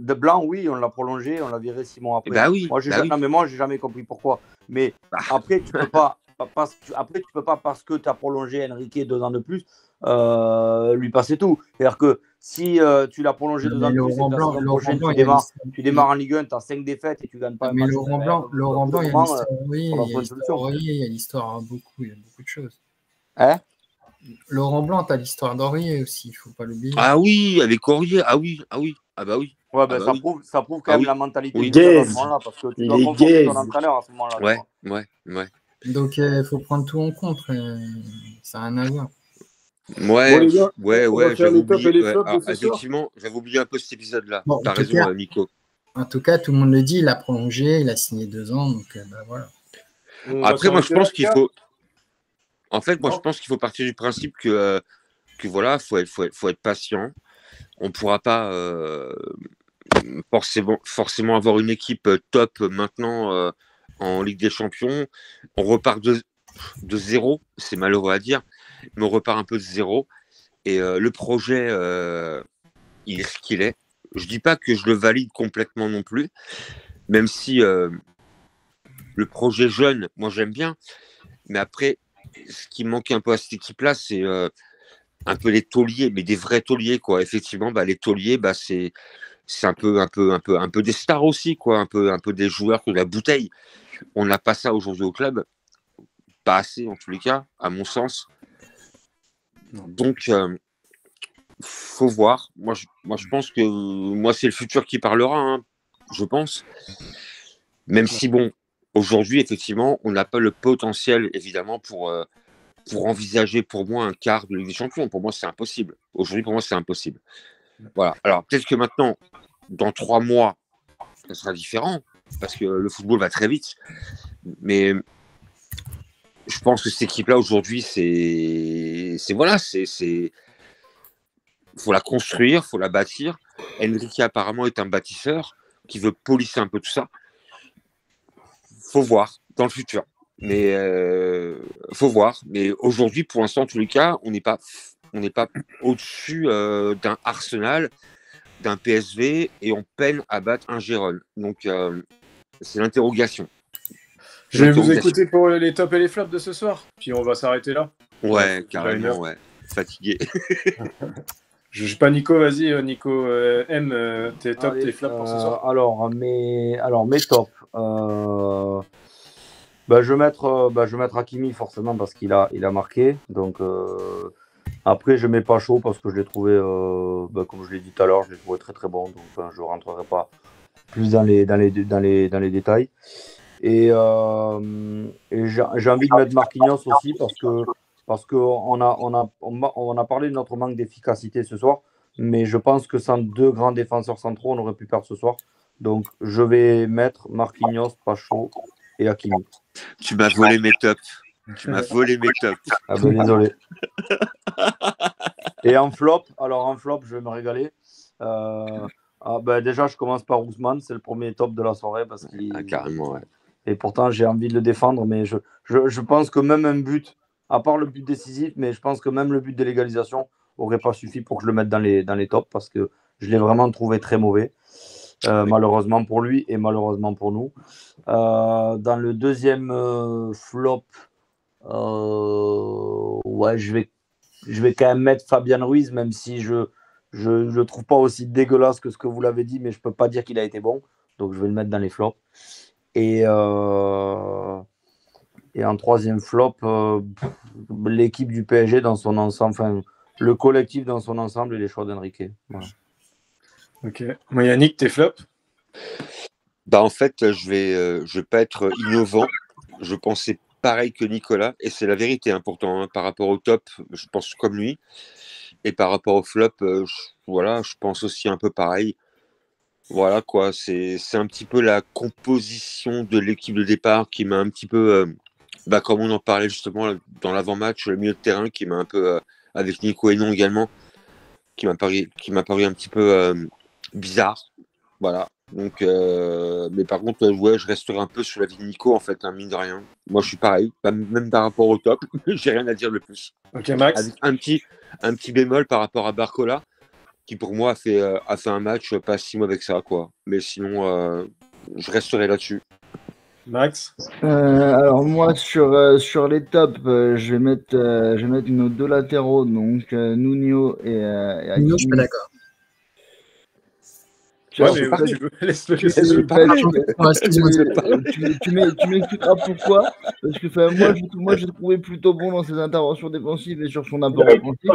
Blanc, oui, on l'a prolongé, on l'a viré 6 mois après. Oui, Non, mais moi, j'ai jamais compris pourquoi. Mais après, tu peux pas. Tu peux pas, parce que tu as prolongé Enrique 2 ans de plus, lui passer tout. C'est-à-dire que si tu l'as prolongé 2 ans de plus, et que la saison prochaine, tu démarres en Ligue 1, tu as 5 défaites et tu gagnes pas un match. Laurent Blanc, il y a l'histoire, il y a beaucoup de choses. Hein? Laurent Blanc, tu as l'histoire d'Aurier aussi, il ne faut pas l'oublier. Ah oui, avec Aurier, ah oui. Ah bah oui. Ouais, ça prouve quand même la mentalité du club à ce moment-là, parce que tu dois conforter ton entraîneur à ce moment-là. Ouais. Donc, il faut prendre tout en compte. Ça n'a rien à voir. Ouais, j'avais oublié. Effectivement, j'avais oublié un peu cet épisode-là. Bon, t'as raison, Nico. En tout cas, tout le monde le dit, il a prolongé, il a signé 2 ans, donc voilà. Après, moi, je pense qu'il faut. En fait, moi, je pense qu'il faut partir du principe que voilà, faut être patient. On ne pourra pas forcément avoir une équipe top maintenant en Ligue des Champions. On repart de zéro, c'est malheureux à dire, mais on repart un peu de zéro. Et le projet, il est ce qu'il est. Je ne dis pas que je le valide complètement non plus, même si le projet jeune, moi j'aime bien, mais après, ce qui manque un peu à cette équipe-là, c'est un peu les tauliers, mais des vrais tauliers, quoi. Effectivement, les tauliers, c'est un peu des stars aussi, quoi. Un peu des joueurs qui ont de la bouteille. On n'a pas ça aujourd'hui au club, pas assez en tous les cas, à mon sens. Donc faut voir. Moi, je pense que c'est le futur qui parlera, hein, je pense. Même si, bon, aujourd'hui, effectivement, on n'a pas le potentiel, évidemment, pour envisager, pour moi, un quart de Ligue des Champions. Pour moi, c'est impossible. Aujourd'hui, pour moi, c'est impossible. Voilà. Alors, peut-être que maintenant, dans 3 mois, ça sera différent, parce que le football va très vite. Mais je pense que cette équipe-là, aujourd'hui, faut la construire, faut la bâtir. Enrique, apparemment, est un bâtisseur qui veut polisser un peu tout ça. Faut voir dans le futur. Mais faut voir. Mais aujourd'hui, pour l'instant, en tous les cas, on n'est pas au-dessus d'un Arsenal, d'un PSV, et on peine à battre un Gérone. Donc, c'est l'interrogation. Je vais vous écouter pour les tops et les flops de ce soir. Puis on va s'arrêter là. Ouais, carrément, ouais. Fatigué. Je sais pas, Nico, vas-y, Nico, tes tops, tes flops pour ce soir. Alors, mes tops. Je vais mettre Hakimi forcément parce qu'il a marqué. Donc après, je mets pas chaud parce que je l'ai trouvé, comme je l'ai dit tout à l'heure, je l'ai trouvé très très bon. Donc je rentrerai pas plus dans les détails. Et j'ai envie de mettre Marquinhos aussi parce que on a parlé de notre manque d'efficacité ce soir, mais je pense que sans 2 grands défenseurs centraux, on aurait pu perdre ce soir. Donc je vais mettre Marquinhos, Pacho et Hakimi. Tu m'as volé mes tops. Ah ben désolé. Et en flop, je vais me régaler. Déjà, je commence par Ousmane, c'est le premier top de la soirée parce qu'il. Carrément, ouais. Et pourtant, j'ai envie de le défendre, mais je pense que même un but, à part le but décisif, mais je pense que même le but de l'égalisation n'aurait pas suffi pour que je le mette dans les tops parce que je l'ai vraiment trouvé très mauvais, malheureusement pour lui et malheureusement pour nous. Dans le deuxième flop, je vais quand même mettre Fabian Ruiz, même si je ne le trouve pas aussi dégueulasse que ce que vous l'avez dit, mais je ne peux pas dire qu'il a été bon. Donc, je vais le mettre dans les flops. Et en troisième flop, l'équipe du PSG dans son ensemble, enfin, le collectif dans son ensemble et les choix d'Enrique. Voilà. Ok. Moi, Yannick, tes flops? En fait, je vais pas être innovant. Je pensais pareil que Nicolas, et c'est la vérité, pourtant, hein, par rapport au top, je pense comme lui. Et par rapport au flop, je pense aussi un peu pareil. Voilà quoi, c'est un petit peu la composition de l'équipe de départ qui m'a un petit peu, comme on en parlait justement dans l'avant-match, le milieu de terrain qui m'a un peu, avec Nico et non également, qui m'a paru un petit peu bizarre. Voilà. Donc, mais par contre, je resterai un peu sur la vie de Nico en fait, mine de rien. Moi, je suis pareil, même par rapport au top, j'ai rien à dire de plus. Ok, Max. Avec un petit bémol par rapport à Barcola, qui pour moi a fait un match pas si mauvais que ça, quoi. Mais sinon, je resterai là-dessus. Max. Alors moi sur les tops, je vais mettre nos 2 latéraux, donc Nuno et Hakimi. Non, je suis pas d'accord. Tu m'expliqueras pourquoi. Parce que moi, je trouvé plutôt bon dans ses interventions défensives et sur son apport offensif.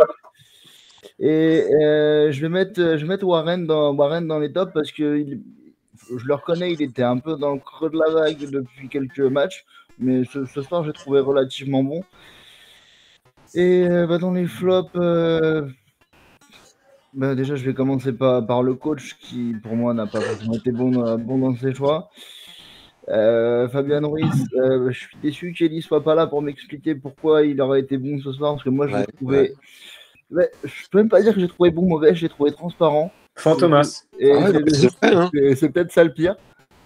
Et je vais mettre Warren dans les tops parce que je le reconnais, il était un peu dans le creux de la vague depuis quelques matchs, mais ce soir, j'ai trouvé relativement bon. Et dans les flops, déjà, je vais commencer par le coach qui, pour moi, n'a pas forcément été bon dans ses choix. Fabian Ruiz, je suis déçu qu'Eli soit pas là pour m'expliquer pourquoi il aurait été bon ce soir, parce que moi, je l'ai trouvé. Ouais, je peux même pas dire que j'ai trouvé bon, mauvais, je l'ai trouvé transparent. Fantomas. C'est peut-être ça le pire.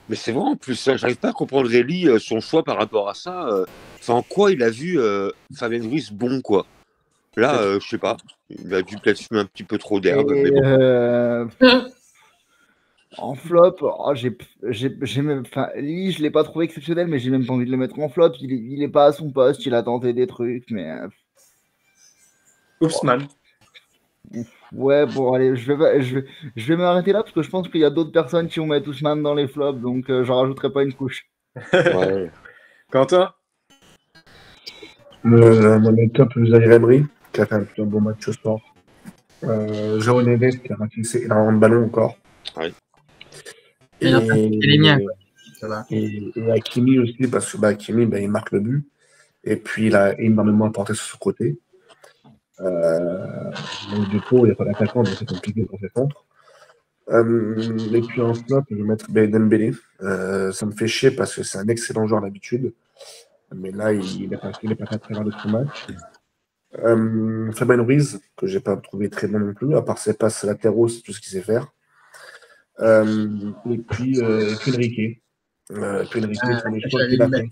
Mais c'est vrai en plus, j'arrive pas à comprendre Eli, son choix par rapport à ça. En quoi il a vu Fabian Ruiz bon, quoi. Là, je sais pas. Il a dû peut-être fumer un petit peu trop d'herbe. Mais bon. En flop, Eli, je l'ai pas trouvé exceptionnel, mais j'ai même pas envie de le mettre en flop. Il est pas à son poste, il a tenté des trucs, mais. Ousmane. Ouais, bon, allez, je vais m'arrêter là parce que je pense qu'il y a d'autres personnes qui vont mettre Ousmane dans les flops, donc j'en rajouterai pas une couche. Ouais. Quentin? Dans les tops, Zaïre Emery, qui a fait un plutôt bon match ce soir. João Neves qui a raté énormément de ballons encore. Ouais. Et il a pas fait les miens, quoi. Ça va. Et Hakimi aussi, parce que Hakimi, il marque le but. Et puis, il a énormément apporté sur ce côté. Donc, du coup, il n'y a pas d'attaquant, donc c'est compliqué pour ses centres. Et puis, en flop, je vais mettre Dembélé. Ça me fait chier parce que c'est un excellent joueur d'habitude. Mais là, il n'est pas très loin de son match. Fabien Ruiz, que je n'ai pas trouvé très bon non plus, à part ses passes latéraux, c'est tout ce qu'il sait faire. Et puis Enrique. Sur les choix qu'il a fait.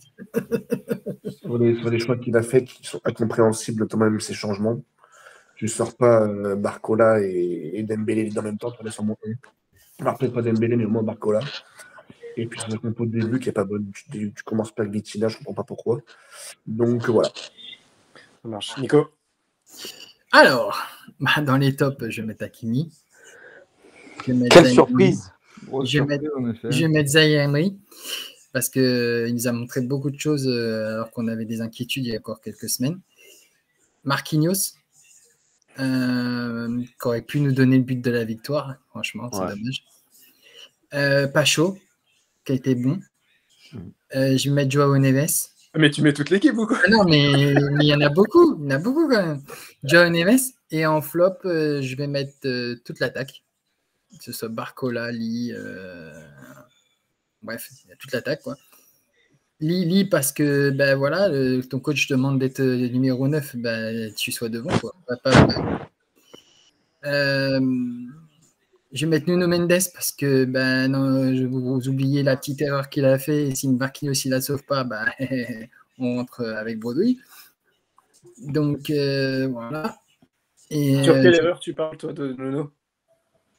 Sur les choix qu'il a fait qui sont incompréhensibles, notamment même ses changements. Tu ne sors pas Barcola et Dembélé en même temps, tu vas sur mon 1. Alors peut-être pas Dembélé, mais au moins Barcola. Et puis sur le compo de début qui n'est pas bonne, tu commences pas avec Vitinha, je ne comprends pas pourquoi. Donc voilà. Ça marche. Nico? Alors, dans les tops, je vais mettre Hakimi. Quelle surprise! Je vais mettre Zaïre Emery parce qu'il nous a montré beaucoup de choses alors qu'on avait des inquiétudes il y a encore quelques semaines. Marquinhos, qui aurait pu nous donner le but de la victoire. Franchement, c'est dommage. Pacho, qui a été bon. Je vais mettre Joao Neves. Mais tu mets toute l'équipe ou quoi? Non, mais il y en a beaucoup. Il y en a beaucoup quand même. Joao Neves. Et en flop, je vais mettre toute l'attaque. Que ce soit Barcola, Lee, bref, il y a toute l'attaque, quoi. Lee parce que voilà, ton coach demande d'être numéro 9, tu sois devant, quoi. Je vais mettre Nuno Mendes parce que non, vous oubliez la petite erreur qu'il a fait, et si Marquinhos ne la sauve pas, on rentre avec bredouille. Donc voilà. Et, sur quelle erreur tu parles, toi, de Nuno?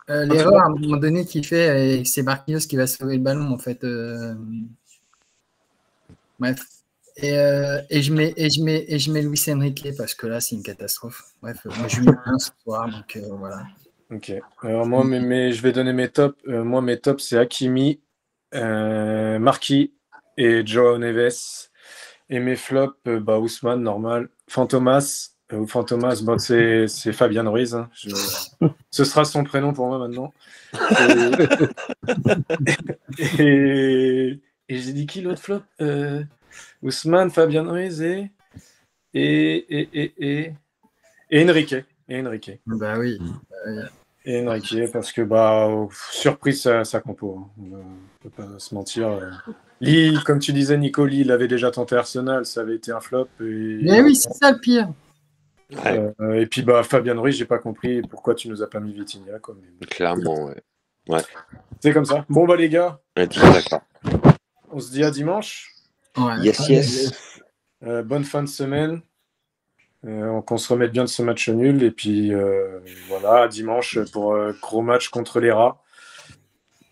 L'erreur à un moment donné qu'il fait, c'est Marquinhos qui va sauver le ballon en fait. Bref. Et je mets Luis Enrique parce que là c'est une catastrophe. Bref, moi je lui mets un ce soir, donc voilà. Ok. Alors moi, je vais donner mes tops. Moi, mes tops, c'est Hakimi, Marquis et Joao Neves. Et mes flops, Ousmane, normal. Fantomas, c'est Fabien Ruiz. Hein. Ce sera son prénom pour moi maintenant. Et j'ai dit qui l'autre flop? Ousmane, Fabien Ruiz et Enrique. Bah oui. Et Enrique, parce que surprise sa compo. Hein. On ne peut pas se mentir. Lee, comme tu disais, Nico, Lee, il avait déjà tenté Arsenal, ça avait été un flop. Mais oui, c'est ça le pire. Et puis Fabien Ruiz, j'ai pas compris pourquoi tu nous as pas mis Vitinha. Clairement, ouais. C'est comme ça. Bon les gars. On est tous d'accord. On se dit à dimanche. Ouais. Yes. Bonne fin de semaine. Qu'on se remette bien de ce match nul. Et puis voilà, dimanche pour gros match contre les rats.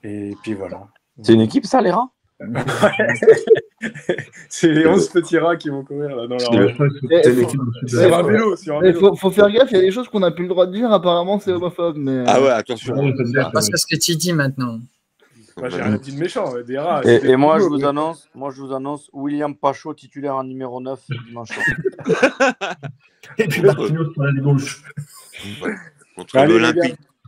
Et puis voilà. C'est une équipe ça, les rats? C'est les 11 petits rats qui vont courir là dans leur. Sur un vélo. Faut faire gaffe, il y a des choses qu'on n'a plus le droit de dire, apparemment c'est homophobe. Mais... Ah ouais, attention. Parce que ce que tu dis maintenant. Moi j'ai rien dit de méchant, des rats. Et moi je vous annonce William Pacho titulaire en numéro 9 dimanche soir. Et puis Marquinhos sur la gauche.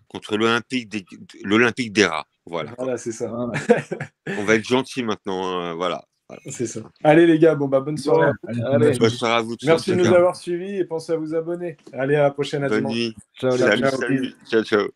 Contre l'Olympique des rats. Voilà, c'est ça. On va être gentil maintenant. Voilà. C'est ça. Allez les gars, bonne soirée. Allez. Bonne soirée à vous. Merci de nous avoir suivis et pensez à vous abonner. Allez, à la prochaine. Bonne nuit. Ciao. Salut. Ciao.